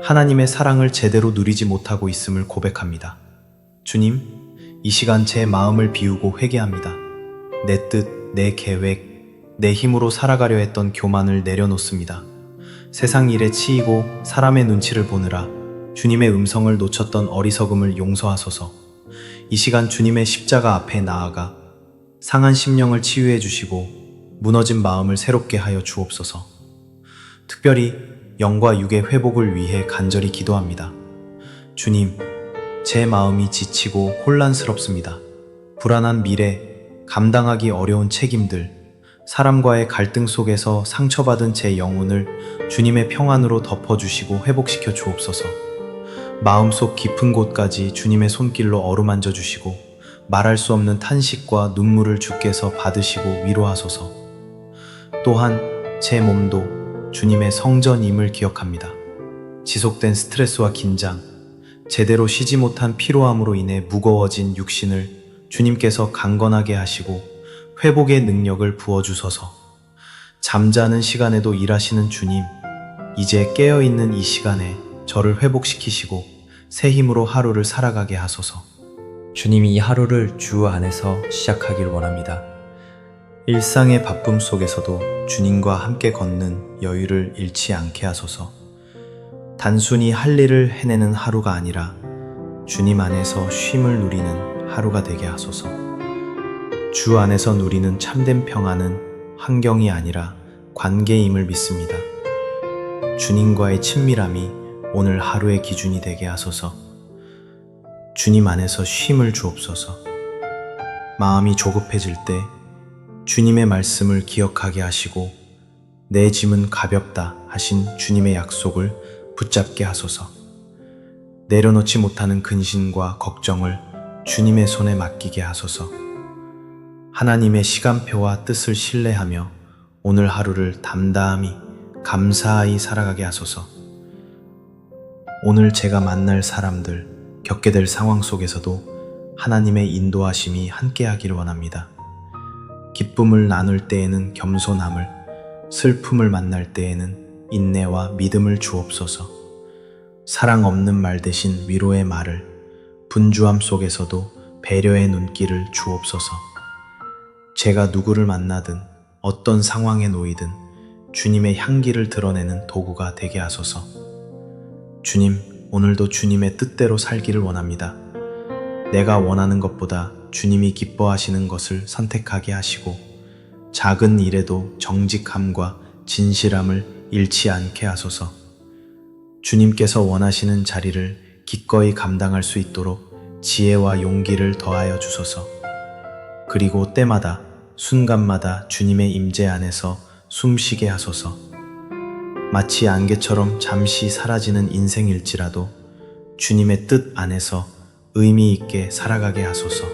하나님의 사랑을 제대로 누리지 못하고 있음을 고백합니다. 주님, 이 시간 제 마음을 비우고 회개합니다. 내 뜻, 내 계획, 내 힘으로 살아가려 했던 교만을 내려놓습니다. 세상 일에 치이고 사람의 눈치를 보느라 주님의 음성을 놓쳤던 어리석음을 용서하소서. 이 시간 주님의 십자가 앞에 나아가 상한 심령을 치유해 주시고 무너진 마음을 새롭게 하여 주옵소서. 특별히 영과 육의 회복을 위해 간절히 기도합니다. 주님, 제 마음이 지치고 혼란스럽습니다. 불안한 미래, 감당하기 어려운 책임들, 사람과의 갈등 속에서 상처받은 제 영혼을 주님의 평안으로 덮어주시고 회복시켜 주옵소서. 마음속 깊은 곳까지 주님의 손길로 어루만져 주시고 말할 수 없는 탄식과 눈물을 주께서 받으시고 위로하소서. 또한 제 몸도 주님의 성전임을 기억합니다. 지속된 스트레스와 긴장, 제대로 쉬지 못한 피로함으로 인해 무거워진 육신을 주님께서 강건하게 하시고 회복의 능력을 부어주소서. 잠자는 시간에도 일하시는 주님, 이제 깨어있는 이 시간에 저를 회복시키시고 새 힘으로 하루를 살아가게 하소서. 주님이 이 하루를 주 안에서 시작하길 원합니다. 일상의 바쁨 속에서도 주님과 함께 걷는 여유를 잃지 않게 하소서. 단순히 할 일을 해내는 하루가 아니라 주님 안에서 쉼을 누리는 하루가 되게 하소서. 주 안에서 누리는 참된 평안은 환경이 아니라 관계임을 믿습니다. 주님과의 친밀함이 오늘 하루의 기준이 되게 하소서. 주님 안에서 쉼을 주옵소서. 마음이 조급해질 때 주님의 말씀을 기억하게 하시고 내 짐은 가볍다 하신 주님의 약속을 붙잡게 하소서. 내려놓지 못하는 근심과 걱정을 주님의 손에 맡기게 하소서. 하나님의 시간표와 뜻을 신뢰하며 오늘 하루를 담담히 감사히 살아가게 하소서. 오늘 제가 만날 사람들, 겪게 될 상황 속에서도 하나님의 인도하심이 함께하기를 원합니다. 기쁨을 나눌 때에는 겸손함을, 슬픔을 만날 때에는 인내와 믿음을 주옵소서. 사랑 없는 말 대신 위로의 말을, 분주함 속에서도 배려의 눈길을 주옵소서. 제가 누구를 만나든 어떤 상황에 놓이든 주님의 향기를 드러내는 도구가 되게 하소서. 주님, 오늘도 주님의 뜻대로 살기를 원합니다. 내가 원하는 것보다 주님이 기뻐하시는 것을 선택하게 하시고 작은 일에도 정직함과 진실함을 잃지 않게 하소서. 주님께서 원하시는 자리를 기꺼이 감당할 수 있도록 지혜와 용기를 더하여 주소서. 그리고 때마다 순간마다 주님의 임재 안에서 숨쉬게 하소서. 마치 안개처럼 잠시 사라지는 인생일지라도 주님의 뜻 안에서 의미 있게 살아가게 하소서.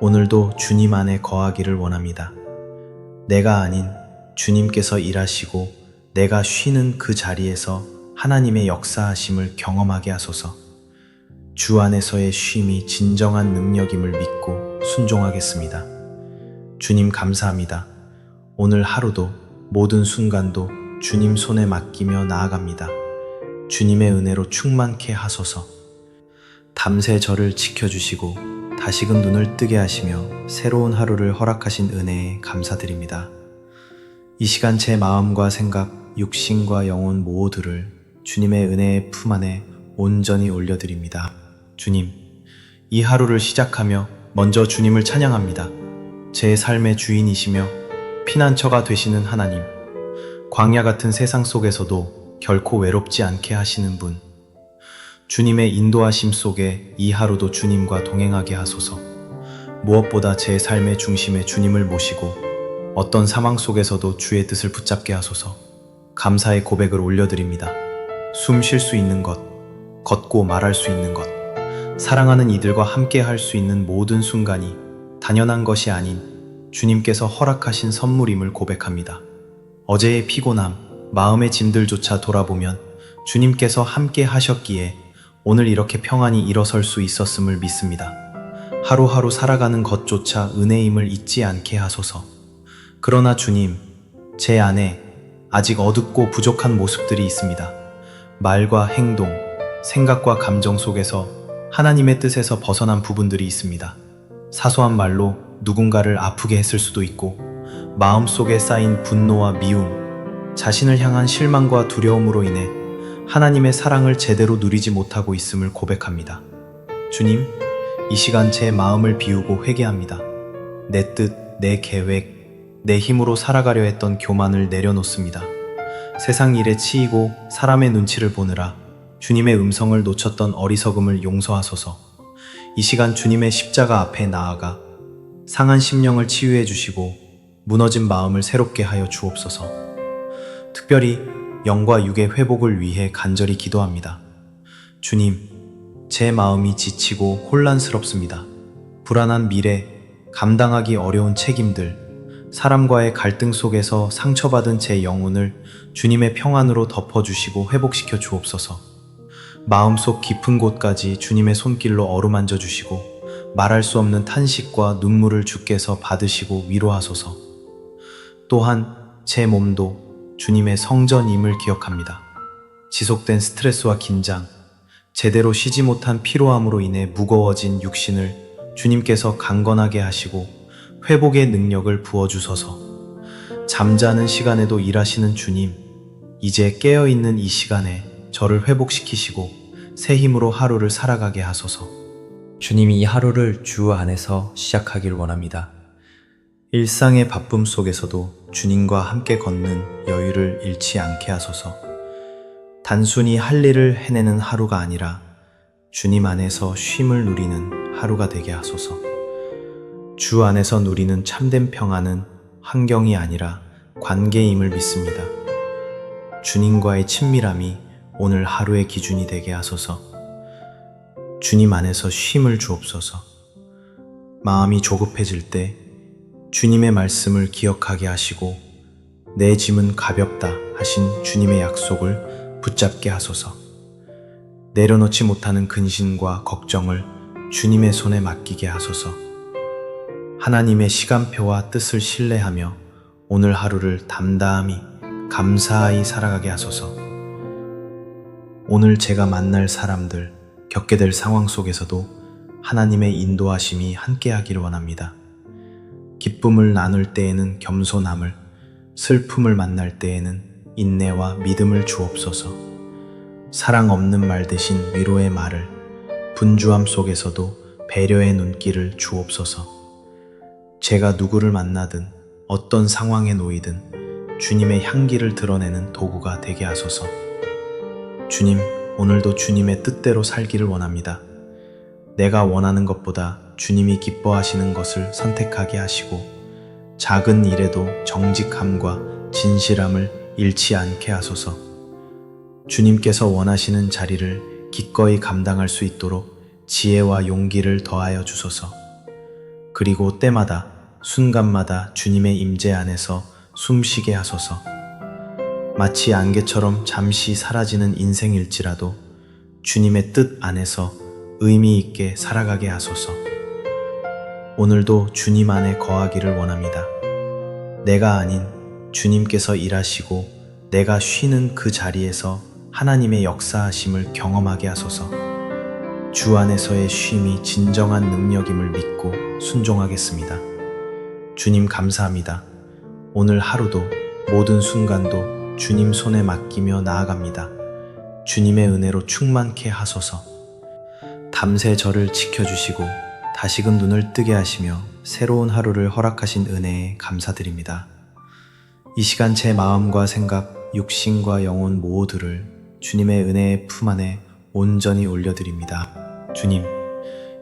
오늘도 주님 안에 거하기를 원합니다. 내가 아닌 주님께서 일하시고 내가 쉬는 그 자리에서 하나님의 역사하심을 경험하게 하소서. 주 안에서의 쉼이 진정한 능력임을 믿고 순종하겠습니다. 주님 감사합니다. 오늘 하루도 모든 순간도 주님 손에 맡기며 나아갑니다. 주님의 은혜로 충만케 하소서. 밤새 저를 지켜주시고 다시금 눈을 뜨게 하시며 새로운 하루를 허락하신 은혜에 감사드립니다. 이 시간 제 마음과 생각, 육신과 영혼 모두를 주님의 은혜의 품 안에 온전히 올려드립니다. 주님, 이 하루를 시작하며 먼저 주님을 찬양합니다. 제 삶의 주인이시며 피난처가 되시는 하나님, 광야 같은 세상 속에서도 결코 외롭지 않게 하시는 분, 주님의 인도하심 속에 이 하루도 주님과 동행하게 하소서. 무엇보다 제 삶의 중심에 주님을 모시고 어떤 상황 속에서도 주의 뜻을 붙잡게 하소서. 감사의 고백을 올려드립니다. 숨 쉴 수 있는 것, 걷고 말할 수 있는 것, 사랑하는 이들과 함께 할 수 있는 모든 순간이 당연한 것이 아닌 주님께서 허락하신 선물임을 고백합니다. 어제의 피곤함, 마음의 짐들조차 돌아보면 주님께서 함께 하셨기에 오늘 이렇게 평안히 일어설 수 있었음을 믿습니다. 하루하루 살아가는 것조차 은혜임을 잊지 않게 하소서. 그러나 주님, 제 안에 아직 어둡고 부족한 모습들이 있습니다. 말과 행동, 생각과 감정 속에서 하나님의 뜻에서 벗어난 부분들이 있습니다. 사소한 말로 누군가를 아프게 했을 수도 있고, 마음속에 쌓인 분노와 미움, 자신을 향한 실망과 두려움으로 인해 하나님의 사랑을 제대로 누리지 못하고 있음을 고백합니다. 주님, 이 시간 제 마음을 비우고 회개합니다. 내 뜻, 내 계획, 내 힘으로 살아가려 했던 교만을 내려놓습니다. 세상 일에 치이고 사람의 눈치를 보느라 주님의 음성을 놓쳤던 어리석음을 용서하소서. 이 시간 주님의 십자가 앞에 나아가 상한 심령을 치유해 주시고 무너진 마음을 새롭게 하여 주옵소서. 특별히 영과 육의 회복을 위해 간절히 기도합니다. 주님, 제 마음이 지치고 혼란스럽습니다. 불안한 미래, 감당하기 어려운 책임들, 사람과의 갈등 속에서 상처받은 제 영혼을 주님의 평안으로 덮어주시고 회복시켜 주옵소서. 마음속 깊은 곳까지 주님의 손길로 어루만져 주시고 말할 수 없는 탄식과 눈물을 주께서 받으시고 위로하소서. 또한 제 몸도 주님의 성전임을 기억합니다. 지속된 스트레스와 긴장, 제대로 쉬지 못한 피로함으로 인해 무거워진 육신을 주님께서 강건하게 하시고 회복의 능력을 부어주소서. 잠자는 시간에도 일하시는 주님, 이제 깨어있는 이 시간에 저를 회복시키시고 새 힘으로 하루를 살아가게 하소서. 주님이 이 하루를 주 안에서 시작하길 원합니다. 일상의 바쁨 속에서도 주님과 함께 걷는 여유를 잃지 않게 하소서. 단순히 할 일을 해내는 하루가 아니라 주님 안에서 쉼을 누리는 하루가 되게 하소서. 주 안에서 누리는 참된 평안은 환경이 아니라 관계임을 믿습니다. 주님과의 친밀함이 오늘 하루의 기준이 되게 하소서. 주님 안에서 쉼을 주옵소서. 마음이 조급해질 때 주님의 말씀을 기억하게 하시고 내 짐은 가볍다 하신 주님의 약속을 붙잡게 하소서. 내려놓지 못하는 근심과 걱정을 주님의 손에 맡기게 하소서. 하나님의 시간표와 뜻을 신뢰하며 오늘 하루를 담담히 감사히 살아가게 하소서. 오늘 제가 만날 사람들, 겪게 될 상황 속에서도 하나님의 인도하심이 함께하기를 원합니다. 기쁨을 나눌 때에는 겸손함을, 슬픔을 만날 때에는 인내와 믿음을 주옵소서. 사랑 없는 말 대신 위로의 말을, 분주함 속에서도 배려의 눈길을 주옵소서. 제가 누구를 만나든 어떤 상황에 놓이든 주님의 향기를 드러내는 도구가 되게 하소서. 주님, 오늘도 주님의 뜻대로 살기를 원합니다. 내가 원하는 것보다 주님이 기뻐하시는 것을 선택하게 하시고 작은 일에도 정직함과 진실함을 잃지 않게 하소서. 주님께서 원하시는 자리를 기꺼이 감당할 수 있도록 지혜와 용기를 더하여 주소서. 그리고 때마다 순간마다 주님의 임재 안에서 숨쉬게 하소서. 마치 안개처럼 잠시 사라지는 인생일지라도 주님의 뜻 안에서 의미 있게 살아가게 하소서. 오늘도 주님 안에 거하기를 원합니다. 내가 아닌 주님께서 일하시고 내가 쉬는 그 자리에서 하나님의 역사하심을 경험하게 하소서. 주 안에서의 쉼이 진정한 능력임을 믿고 순종하겠습니다. 주님 감사합니다. 오늘 하루도 모든 순간도 주님 손에 맡기며 나아갑니다. 주님의 은혜로 충만케 하소서. 밤새 저를 지켜주시고 다시금 눈을 뜨게 하시며 새로운 하루를 허락하신 은혜에 감사드립니다. 이 시간 제 마음과 생각, 육신과 영혼 모두를 주님의 은혜의 품 안에 온전히 올려드립니다. 주님,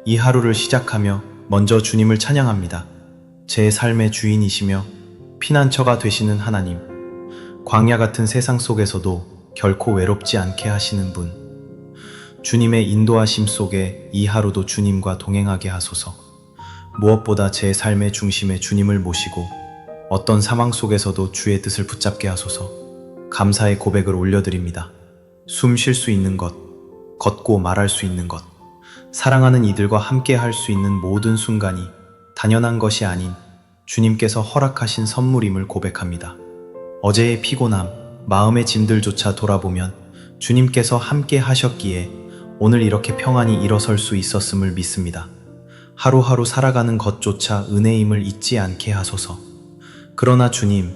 이 하루를 시작하며 먼저 주님을 찬양합니다. 제 삶의 주인이시며 피난처가 되시는 하나님, 광야 같은 세상 속에서도 결코 외롭지 않게 하시는 분, 주님의 인도하심 속에 이 하루도 주님과 동행하게 하소서. 무엇보다 제 삶의 중심에 주님을 모시고 어떤 상황 속에서도 주의 뜻을 붙잡게 하소서. 감사의 고백을 올려드립니다. 숨 쉴 수 있는 것, 걷고 말할 수 있는 것, 사랑하는 이들과 함께 할 수 있는 모든 순간이 당연한 것이 아닌 주님께서 허락하신 선물임을 고백합니다. 어제의 피곤함, 마음의 짐들조차 돌아보면 주님께서 함께 하셨기에 오늘 이렇게 평안히 일어설 수 있었음을 믿습니다. 하루하루 살아가는 것조차 은혜임을 잊지 않게 하소서. 그러나 주님,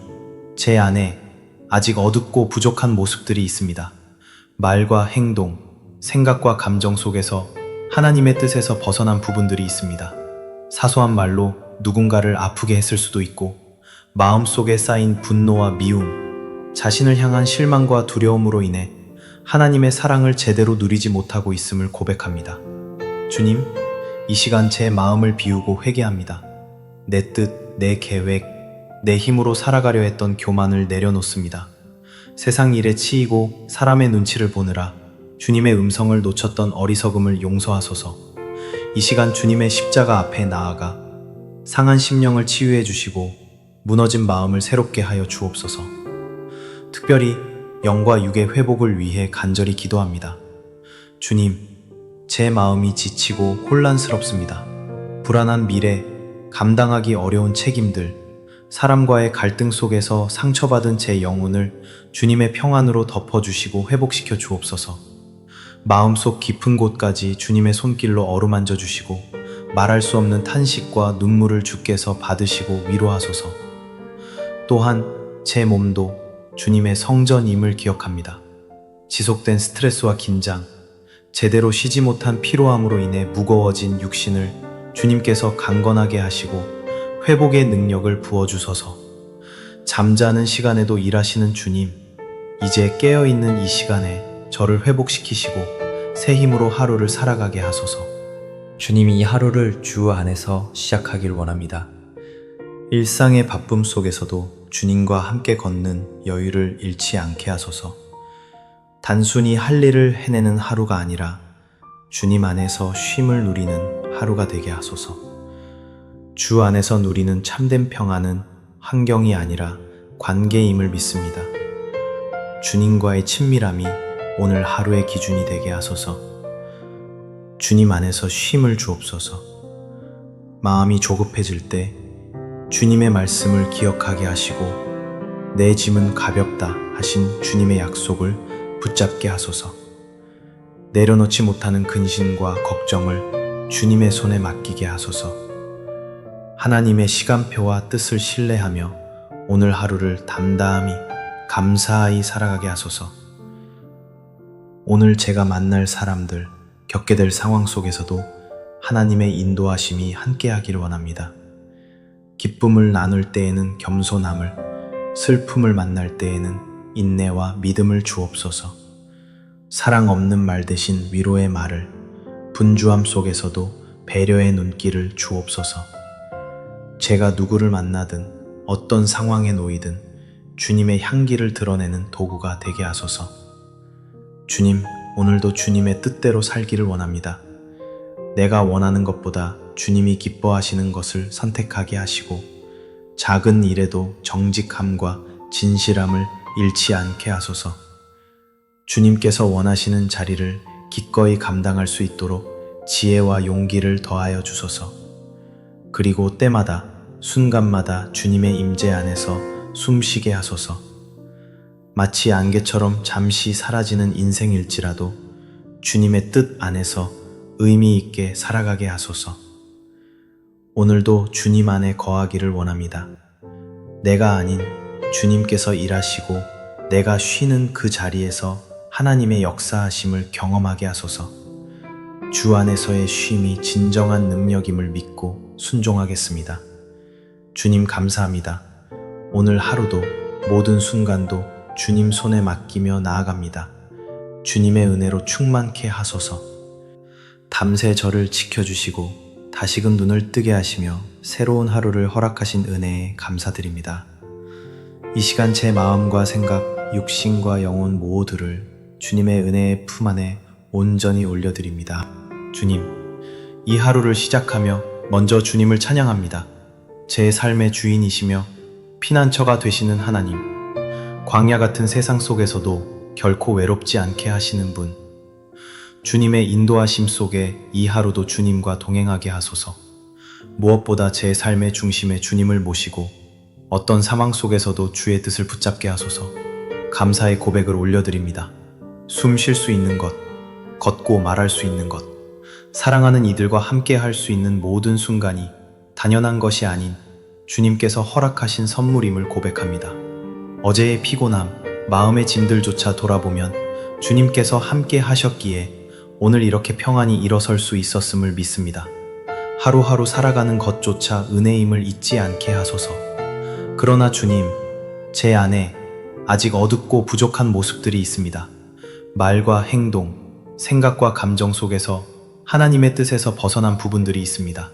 제 안에 아직 어둡고 부족한 모습들이 있습니다. 말과 행동, 생각과 감정 속에서 하나님의 뜻에서 벗어난 부분들이 있습니다. 사소한 말로 누군가를 아프게 했을 수도 있고, 마음속에 쌓인 분노와 미움, 자신을 향한 실망과 두려움으로 인해 하나님의 사랑을 제대로 누리지 못하고 있음을 고백합니다. 주님, 이 시간 제 마음을 비우고 회개합니다. 내 뜻, 내 계획, 내 힘으로 살아가려 했던 교만을 내려놓습니다. 세상 일에 치이고 사람의 눈치를 보느라 주님의 음성을 놓쳤던 어리석음을 용서하소서. 이 시간 주님의 십자가 앞에 나아가 상한 심령을 치유해 주시고 무너진 마음을 새롭게 하여 주옵소서. 특별히 영과 육의 회복을 위해 간절히 기도합니다. 주님, 제 마음이 지치고 혼란스럽습니다. 불안한 미래, 감당하기 어려운 책임들, 사람과의 갈등 속에서 상처받은 제 영혼을 주님의 평안으로 덮어주시고 회복시켜 주옵소서. 마음속 깊은 곳까지 주님의 손길로 어루만져 주시고 말할 수 없는 탄식과 눈물을 주께서 받으시고 위로하소서. 또한 제 몸도 주님의 성전임을 기억합니다. 지속된 스트레스와 긴장, 제대로 쉬지 못한 피로함으로 인해 무거워진 육신을 주님께서 강건하게 하시고 회복의 능력을 부어주소서. 잠자는 시간에도 일하시는 주님, 이제 깨어있는 이 시간에 저를 회복시키시고 새 힘으로 하루를 살아가게 하소서. 주님이 이 하루를 주 안에서 시작하길 원합니다. 일상의 바쁨 속에서도 주님과 함께 걷는 여유를 잃지 않게 하소서. 단순히 할 일을 해내는 하루가 아니라 주님 안에서 쉼을 누리는 하루가 되게 하소서. 주 안에서 누리는 참된 평안은 환경이 아니라 관계임을 믿습니다. 주님과의 친밀함이 오늘 하루의 기준이 되게 하소서. 주님 안에서 쉼을 주옵소서. 마음이 조급해질 때 주님의 말씀을 기억하게 하시고 내 짐은 가볍다 하신 주님의 약속을 붙잡게 하소서. 내려놓지 못하는 근심과 걱정을 주님의 손에 맡기게 하소서. 하나님의 시간표와 뜻을 신뢰하며 오늘 하루를 담담히 감사히 살아가게 하소서. 오늘 제가 만날 사람들, 겪게 될 상황 속에서도 하나님의 인도하심이 함께하기를 원합니다. 기쁨을 나눌 때에는 겸손함을, 슬픔을 만날 때에는 인내와 믿음을 주옵소서. 사랑 없는 말 대신 위로의 말을, 분주함 속에서도 배려의 눈길을 주옵소서. 제가 누구를 만나든 어떤 상황에 놓이든 주님의 향기를 드러내는 도구가 되게 하소서. 주님, 오늘도 주님의 뜻대로 살기를 원합니다. 내가 원하는 것보다 주님이 기뻐하시는 것을 선택하게 하시고 작은 일에도 정직함과 진실함을 잃지 않게 하소서. 주님께서 원하시는 자리를 기꺼이 감당할 수 있도록 지혜와 용기를 더하여 주소서. 그리고 때마다 순간마다 주님의 임재 안에서 숨쉬게 하소서. 마치 안개처럼 잠시 사라지는 인생일지라도 주님의 뜻 안에서 의미 있게 살아가게 하소서. 오늘도 주님 안에 거하기를 원합니다. 내가 아닌 주님께서 일하시고 내가 쉬는 그 자리에서 하나님의 역사하심을 경험하게 하소서. 주 안에서의 쉼이 진정한 능력임을 믿고 순종하겠습니다. 주님 감사합니다. 오늘 하루도 모든 순간도 주님 손에 맡기며 나아갑니다. 주님의 은혜로 충만케 하소서. 밤새 저를 지켜주시고 다시금 눈을 뜨게 하시며 새로운 하루를 허락하신 은혜에 감사드립니다. 이 시간 제 마음과 생각, 육신과 영혼 모두를 주님의 은혜의 품 안에 온전히 올려드립니다. 주님, 이 하루를 시작하며 먼저 주님을 찬양합니다. 제 삶의 주인이시며 피난처가 되시는 하나님, 광야 같은 세상 속에서도 결코 외롭지 않게 하시는 분, 주님의 인도하심 속에 이 하루도 주님과 동행하게 하소서. 무엇보다 제 삶의 중심에 주님을 모시고 어떤 상황 속에서도 주의 뜻을 붙잡게 하소서. 감사의 고백을 올려드립니다. 숨 쉴 수 있는 것, 걷고 말할 수 있는 것, 사랑하는 이들과 함께 할 수 있는 모든 순간이 당연한 것이 아닌 주님께서 허락하신 선물임을 고백합니다. 어제의 피곤함, 마음의 짐들조차 돌아보면 주님께서 함께 하셨기에 오늘 이렇게 평안히 일어설 수 있었음을 믿습니다. 하루하루 살아가는 것조차 은혜임을 잊지 않게 하소서. 그러나 주님, 제 안에 아직 어둡고 부족한 모습들이 있습니다. 말과 행동, 생각과 감정 속에서 하나님의 뜻에서 벗어난 부분들이 있습니다.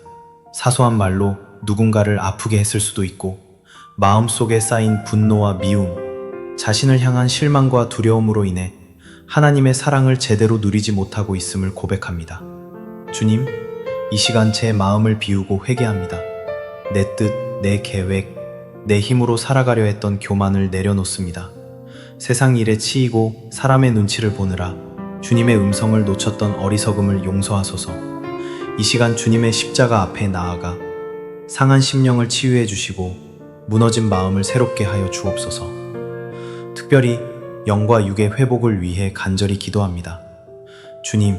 사소한 말로 누군가를 아프게 했을 수도 있고, 마음속에 쌓인 분노와 미움, 자신을 향한 실망과 두려움으로 인해 하나님의 사랑을 제대로 누리지 못하고 있음을 고백합니다. 주님, 이 시간 제 마음을 비우고 회개합니다. 내 뜻, 내 계획, 내 힘으로 살아가려 했던 교만을 내려놓습니다. 세상 일에 치이고 사람의 눈치를 보느라 주님의 음성을 놓쳤던 어리석음을 용서하소서. 이 시간 주님의 십자가 앞에 나아가 상한 심령을 치유해 주시고 무너진 마음을 새롭게 하여 주옵소서. 특별히 영과 육의 회복을 위해 간절히 기도합니다. 주님,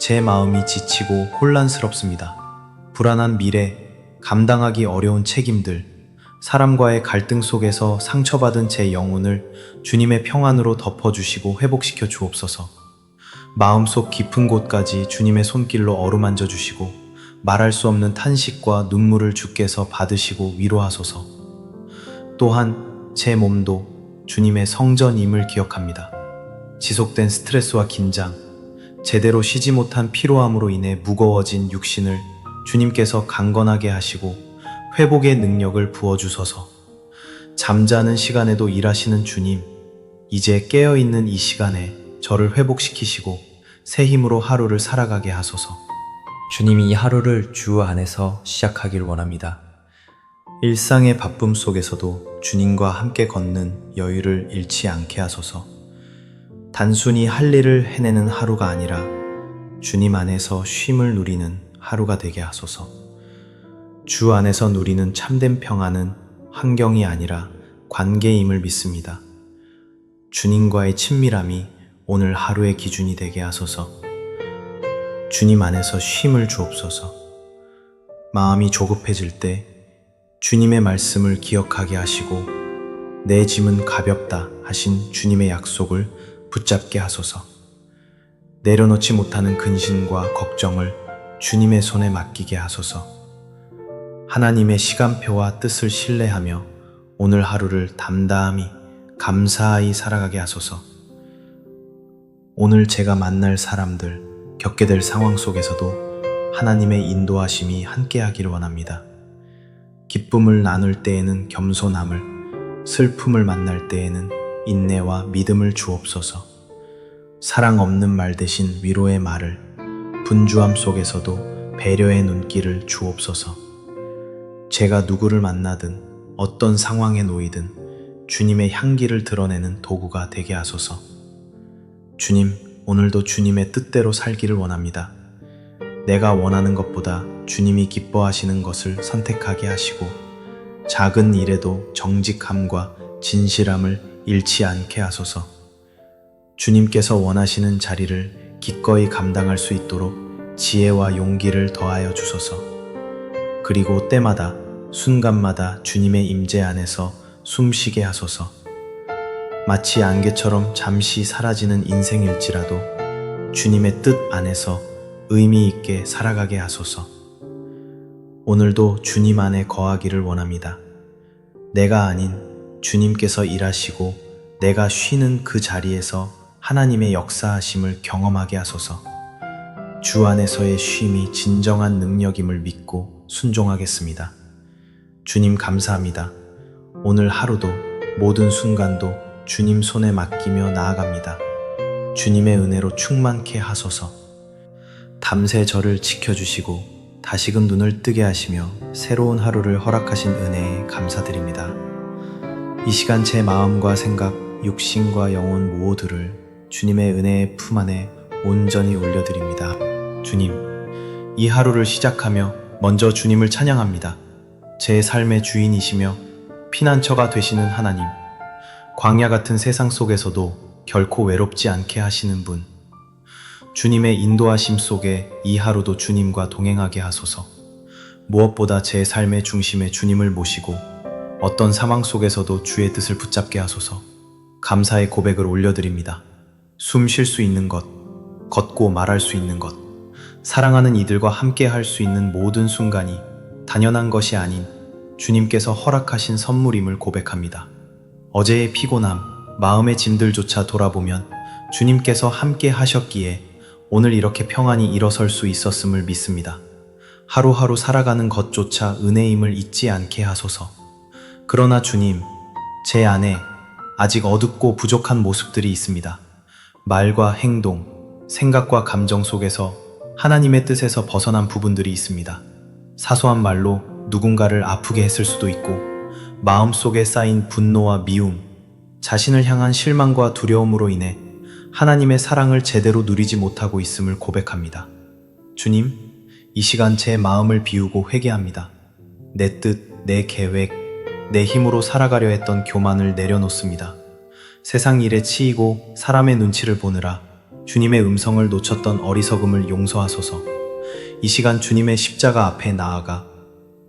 제 마음이 지치고 혼란스럽습니다. 불안한 미래, 감당하기 어려운 책임들, 사람과의 갈등 속에서 상처받은 제 영혼을 주님의 평안으로 덮어주시고 회복시켜 주옵소서. 마음속 깊은 곳까지 주님의 손길로 어루만져 주시고 말할 수 없는 탄식과 눈물을 주께서 받으시고 위로하소서. 또한 제 몸도 주님의 성전임을 기억합니다. 지속된 스트레스와 긴장, 제대로 쉬지 못한 피로함으로 인해 무거워진 육신을 주님께서 강건하게 하시고 회복의 능력을 부어주소서. 잠자는 시간에도 일하시는 주님, 이제 깨어있는 이 시간에 저를 회복시키시고 새 힘으로 하루를 살아가게 하소서. 주님이 이 하루를 주 안에서 시작하길 원합니다. 일상의 바쁨 속에서도 주님과 함께 걷는 여유를 잃지 않게 하소서. 단순히 할 일을 해내는 하루가 아니라 주님 안에서 쉼을 누리는 하루가 되게 하소서. 주 안에서 누리는 참된 평안은 환경이 아니라 관계임을 믿습니다. 주님과의 친밀함이 오늘 하루의 기준이 되게 하소서. 주님 안에서 쉼을 주옵소서. 마음이 조급해질 때 주님의 말씀을 기억하게 하시고 내 짐은 가볍다 하신 주님의 약속을 붙잡게 하소서. 내려놓지 못하는 근심과 걱정을 주님의 손에 맡기게 하소서. 하나님의 시간표와 뜻을 신뢰하며 오늘 하루를 담담히 감사히 살아가게 하소서. 오늘 제가 만날 사람들, 겪게 될 상황 속에서도 하나님의 인도하심이 함께하기를 원합니다. 기쁨을 나눌 때에는 겸손함을, 슬픔을 만날 때에는 인내와 믿음을 주옵소서. 사랑 없는 말 대신 위로의 말을, 분주함 속에서도 배려의 눈길을 주옵소서. 제가 누구를 만나든 어떤 상황에 놓이든 주님의 향기를 드러내는 도구가 되게 하소서. 주님, 오늘도 주님의 뜻대로 살기를 원합니다. 내가 원하는 것보다 주님이 기뻐하시는 것을 선택하게 하시고 작은 일에도 정직함과 진실함을 잃지 않게 하소서. 주님께서 원하시는 자리를 기꺼이 감당할 수 있도록 지혜와 용기를 더하여 주소서. 그리고 때마다 순간마다 주님의 임재 안에서 숨쉬게 하소서. 마치 안개처럼 잠시 사라지는 인생일지라도 주님의 뜻 안에서 의미 있게 살아가게 하소서. 오늘도 주님 안에 거하기를 원합니다. 내가 아닌 주님께서 일하시고 내가 쉬는 그 자리에서 하나님의 역사하심을 경험하게 하소서. 주 안에서의 쉼이 진정한 능력임을 믿고 순종하겠습니다. 주님 감사합니다. 오늘 하루도 모든 순간도 주님 손에 맡기며 나아갑니다. 주님의 은혜로 충만케 하소서. 밤새 저를 지켜주시고 다시금 눈을 뜨게 하시며 새로운 하루를 허락하신 은혜에 감사드립니다. 이 시간 제 마음과 생각, 육신과 영혼 모두를 주님의 은혜의 품 안에 온전히 올려드립니다. 주님, 이 하루를 시작하며 먼저 주님을 찬양합니다. 제 삶의 주인이시며 피난처가 되시는 하나님, 광야 같은 세상 속에서도 결코 외롭지 않게 하시는 분, 주님의 인도하심 속에 이 하루도 주님과 동행하게 하소서. 무엇보다 제 삶의 중심에 주님을 모시고 어떤 상황 속에서도 주의 뜻을 붙잡게 하소서. 감사의 고백을 올려드립니다. 숨 쉴 수 있는 것, 걷고 말할 수 있는 것, 사랑하는 이들과 함께 할 수 있는 모든 순간이 당연한 것이 아닌 주님께서 허락하신 선물임을 고백합니다. 어제의 피곤함, 마음의 짐들조차 돌아보면 주님께서 함께 하셨기에 오늘 이렇게 평안히 일어설 수 있었음을 믿습니다. 하루하루 살아가는 것조차 은혜임을 잊지 않게 하소서. 그러나 주님, 제 안에 아직 어둡고 부족한 모습들이 있습니다. 말과 행동, 생각과 감정 속에서 하나님의 뜻에서 벗어난 부분들이 있습니다. 사소한 말로 누군가를 아프게 했을 수도 있고, 마음속에 쌓인 분노와 미움, 자신을 향한 실망과 두려움으로 인해 하나님의 사랑을 제대로 누리지 못하고 있음을 고백합니다. 주님, 이 시간 제 마음을 비우고 회개합니다. 내 뜻, 내 계획, 내 힘으로 살아가려 했던 교만을 내려놓습니다. 세상 일에 치이고 사람의 눈치를 보느라 주님의 음성을 놓쳤던 어리석음을 용서하소서. 이 시간 주님의 십자가 앞에 나아가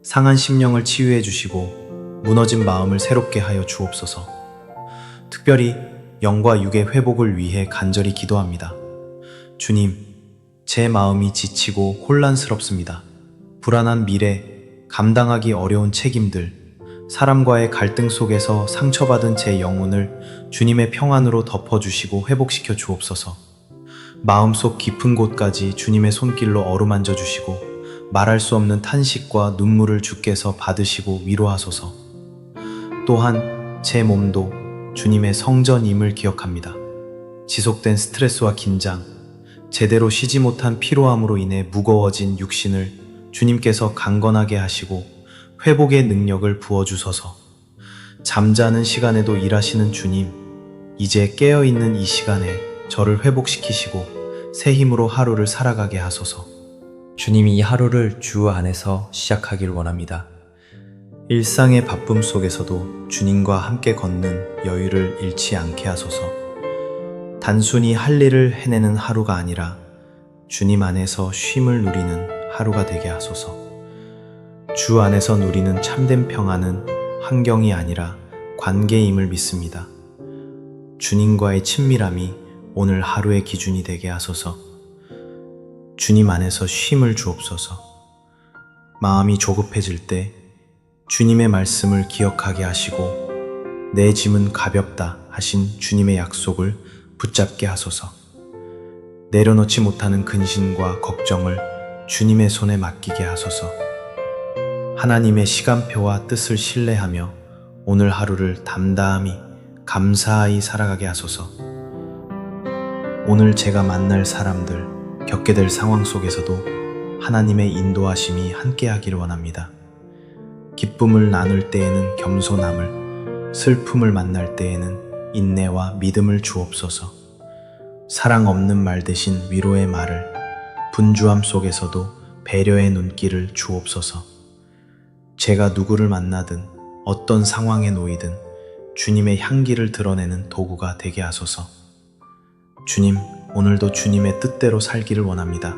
상한 심령을 치유해 주시고 무너진 마음을 새롭게 하여 주옵소서. 특별히 영과 육의 회복을 위해 간절히 기도합니다. 주님, 제 마음이 지치고 혼란스럽습니다. 불안한 미래, 감당하기 어려운 책임들, 사람과의 갈등 속에서 상처받은 제 영혼을 주님의 평안으로 덮어주시고 회복시켜 주옵소서. 마음속 깊은 곳까지 주님의 손길로 어루만져 주시고 말할 수 없는 탄식과 눈물을 주께서 받으시고 위로하소서. 또한 제 몸도 주님의 성전임을 기억합니다. 지속된 스트레스와 긴장, 제대로 쉬지 못한 피로함으로 인해 무거워진 육신을 주님께서 강건하게 하시고 회복의 능력을 부어주소서. 잠자는 시간에도 일하시는 주님, 이제 깨어있는 이 시간에 저를 회복시키시고 새 힘으로 하루를 살아가게 하소서. 주님이 이 하루를 주 안에서 시작하길 원합니다. 일상의 바쁨 속에서도 주님과 함께 걷는 여유를 잃지 않게 하소서. 단순히 할 일을 해내는 하루가 아니라 주님 안에서 쉼을 누리는 하루가 되게 하소서. 주 안에서 누리는 참된 평안은 환경이 아니라 관계임을 믿습니다. 주님과의 친밀함이 오늘 하루의 기준이 되게 하소서. 주님 안에서 쉼을 주옵소서. 마음이 조급해질 때 주님의 말씀을 기억하게 하시고 내 짐은 가볍다 하신 주님의 약속을 붙잡게 하소서. 내려놓지 못하는 근심과 걱정을 주님의 손에 맡기게 하소서. 하나님의 시간표와 뜻을 신뢰하며 오늘 하루를 담담히 감사히 살아가게 하소서. 오늘 제가 만날 사람들, 겪게 될 상황 속에서도 하나님의 인도하심이 함께하기를 원합니다. 기쁨을 나눌 때에는 겸손함을, 슬픔을 만날 때에는 인내와 믿음을 주옵소서. 사랑 없는 말 대신 위로의 말을, 분주함 속에서도 배려의 눈길을 주옵소서. 제가 누구를 만나든 어떤 상황에 놓이든 주님의 향기를 드러내는 도구가 되게 하소서. 주님, 오늘도 주님의 뜻대로 살기를 원합니다.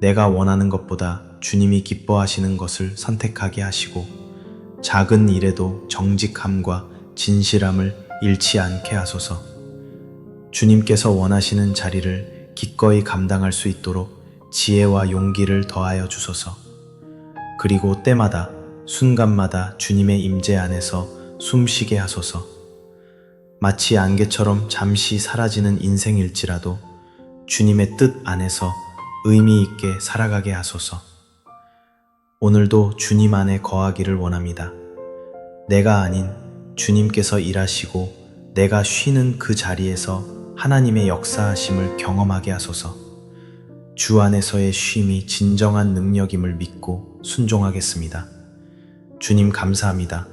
내가 원하는 것보다 주님이 기뻐하시는 것을 선택하게 하시고 작은 일에도 정직함과 진실함을 잃지 않게 하소서. 주님께서 원하시는 자리를 기꺼이 감당할 수 있도록 지혜와 용기를 더하여 주소서. 그리고 때마다 순간마다 주님의 임재 안에서 숨쉬게 하소서. 마치 안개처럼 잠시 사라지는 인생일지라도 주님의 뜻 안에서 의미 있게 살아가게 하소서. 오늘도 주님 안에 거하기를 원합니다. 내가 아닌 주님께서 일하시고 내가 쉬는 그 자리에서 하나님의 역사하심을 경험하게 하소서. 주 안에서의 쉼이 진정한 능력임을 믿고 순종하겠습니다. 주님 감사합니다.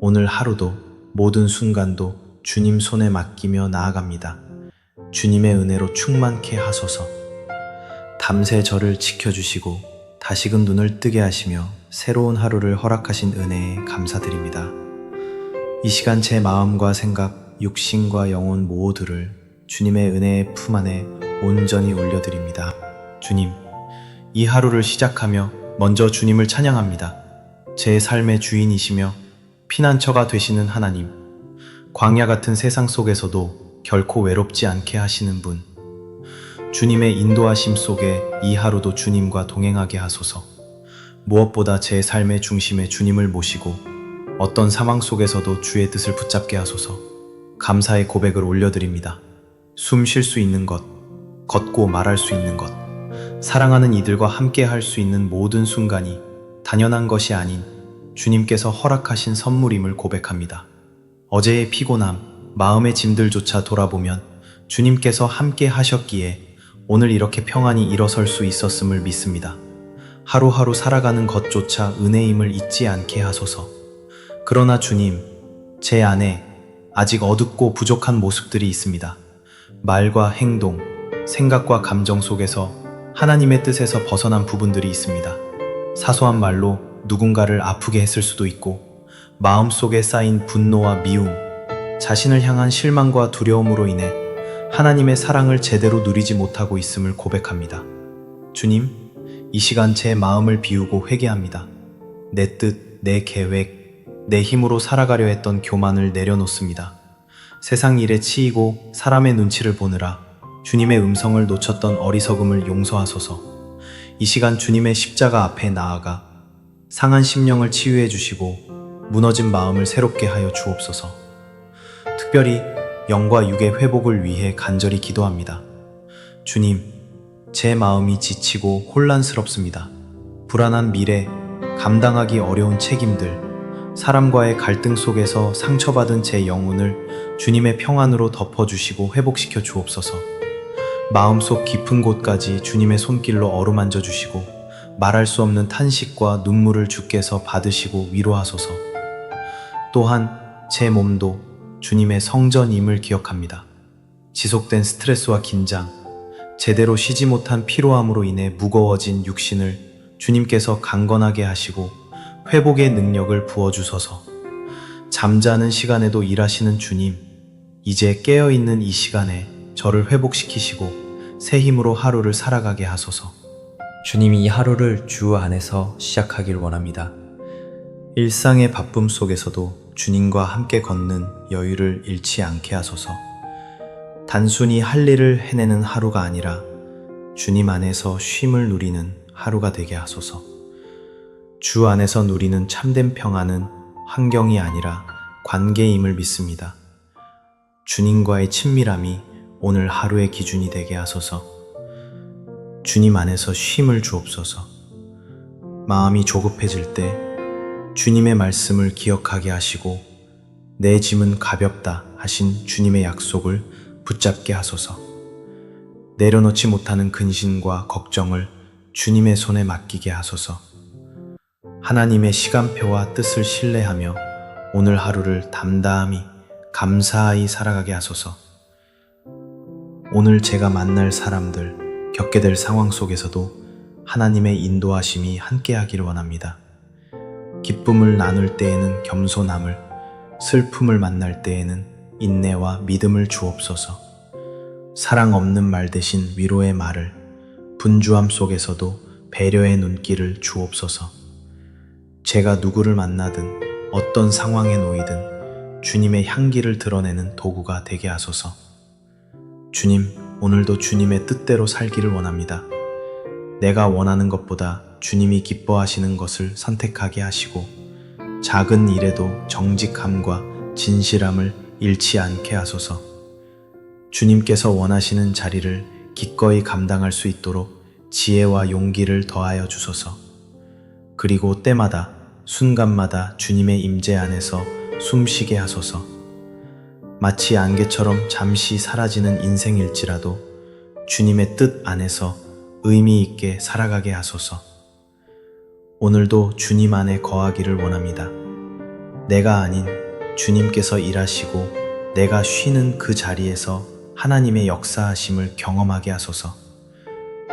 오늘 하루도 모든 순간도 주님 손에 맡기며 나아갑니다. 주님의 은혜로 충만케 하소서. 밤새 저를 지켜주시고 다시금 눈을 뜨게 하시며 새로운 하루를 허락하신 은혜에 감사드립니다. 이 시간 제 마음과 생각, 육신과 영혼 모두를 주님의 은혜의 품 안에 온전히 올려드립니다. 주님, 이 하루를 시작하며 먼저 주님을 찬양합니다. 제 삶의 주인이시며 피난처가 되시는 하나님, 광야 같은 세상 속에서도 결코 외롭지 않게 하시는 분, 주님의 인도하심 속에 이 하루도 주님과 동행하게 하소서. 무엇보다 제 삶의 중심에 주님을 모시고 어떤 상황 속에서도 주의 뜻을 붙잡게 하소서. 감사의 고백을 올려드립니다. 숨 쉴 수 있는 것, 걷고 말할 수 있는 것, 사랑하는 이들과 함께 할 수 있는 모든 순간이 당연한 것이 아닌 주님께서 허락하신 선물임을 고백합니다. 어제의 피곤함, 마음의 짐들조차 돌아보면 주님께서 함께 하셨기에 오늘 이렇게 평안히 일어설 수 있었음을 믿습니다. 하루하루 살아가는 것조차 은혜임을 잊지 않게 하소서. 그러나 주님, 제 안에 아직 어둡고 부족한 모습들이 있습니다. 말과 행동, 생각과 감정 속에서 하나님의 뜻에서 벗어난 부분들이 있습니다. 사소한 말로 누군가를 아프게 했을 수도 있고, 마음속에 쌓인 분노와 미움, 자신을 향한 실망과 두려움으로 인해 하나님의 사랑을 제대로 누리지 못하고 있음을 고백합니다. 주님, 이 시간 제 마음을 비우고 회개합니다. 내 뜻, 내 계획, 내 힘으로 살아가려 했던 교만을 내려놓습니다. 세상 일에 치이고 사람의 눈치를 보느라 주님의 음성을 놓쳤던 어리석음을 용서하소서. 이 시간 주님의 십자가 앞에 나아가 상한 심령을 치유해 주시고 무너진 마음을 새롭게 하여 주옵소서. 특별히 영과 육의 회복을 위해 간절히 기도합니다. 주님, 제 마음이 지치고 혼란스럽습니다. 불안한 미래, 감당하기 어려운 책임들, 사람과의 갈등 속에서 상처받은 제 영혼을 주님의 평안으로 덮어주시고 회복시켜 주옵소서. 마음속 깊은 곳까지 주님의 손길로 어루만져 주시고 말할 수 없는 탄식과 눈물을 주께서 받으시고 위로하소서. 또한 제 몸도 주님의 성전임을 기억합니다. 지속된 스트레스와 긴장, 제대로 쉬지 못한 피로함으로 인해 무거워진 육신을 주님께서 강건하게 하시고 회복의 능력을 부어주소서. 잠자는 시간에도 일하시는 주님, 이제 깨어있는 이 시간에 저를 회복시키시고 새 힘으로 하루를 살아가게 하소서. 주님이 이 하루를 주 안에서 시작하길 원합니다. 일상의 바쁨 속에서도 주님과 함께 걷는 여유를 잃지 않게 하소서. 단순히 할 일을 해내는 하루가 아니라 주님 안에서 쉼을 누리는 하루가 되게 하소서. 주 안에서 누리는 참된 평안은 환경이 아니라 관계임을 믿습니다. 주님과의 친밀함이 오늘 하루의 기준이 되게 하소서. 주님 안에서 쉼을 주옵소서. 마음이 조급해질 때 주님의 말씀을 기억하게 하시고 내 짐은 가볍다 하신 주님의 약속을 붙잡게 하소서. 내려놓지 못하는 근심과 걱정을 주님의 손에 맡기게 하소서. 하나님의 시간표와 뜻을 신뢰하며 오늘 하루를 담담히 감사히 살아가게 하소서. 오늘 제가 만날 사람들, 겪게 될 상황 속에서도 하나님의 인도하심이 함께하기를 원합니다. 기쁨을 나눌 때에는 겸손함을, 슬픔을 만날 때에는 인내와 믿음을 주옵소서. 사랑 없는 말 대신 위로의 말을, 분주함 속에서도 배려의 눈길을 주옵소서. 제가 누구를 만나든 어떤 상황에 놓이든 주님의 향기를 드러내는 도구가 되게 하소서. 주님, 오늘도 주님의 뜻대로 살기를 원합니다. 내가 원하는 것보다 주님이 기뻐하시는 것을 선택하게 하시고 작은 일에도 정직함과 진실함을 잃지 않게 하소서. 주님께서 원하시는 자리를 기꺼이 감당할 수 있도록 지혜와 용기를 더하여 주소서. 그리고 때마다 순간마다 주님의 임재 안에서 숨쉬게 하소서. 마치 안개처럼 잠시 사라지는 인생일지라도 주님의 뜻 안에서 의미 있게 살아가게 하소서. 오늘도 주님 안에 거하기를 원합니다. 내가 아닌 주님께서 일하시고 내가 쉬는 그 자리에서 하나님의 역사하심을 경험하게 하소서.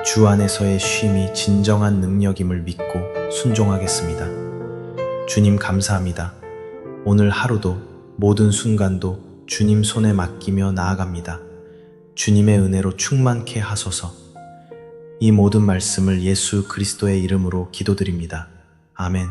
주 안에서의 쉼이 진정한 능력임을 믿고 순종하겠습니다. 주님 감사합니다. 오늘 하루도 모든 순간도 주님 손에 맡기며 나아갑니다. 주님의 은혜로 충만케 하소서. 이 모든 말씀을 예수 그리스도의 이름으로 기도드립니다. 아멘.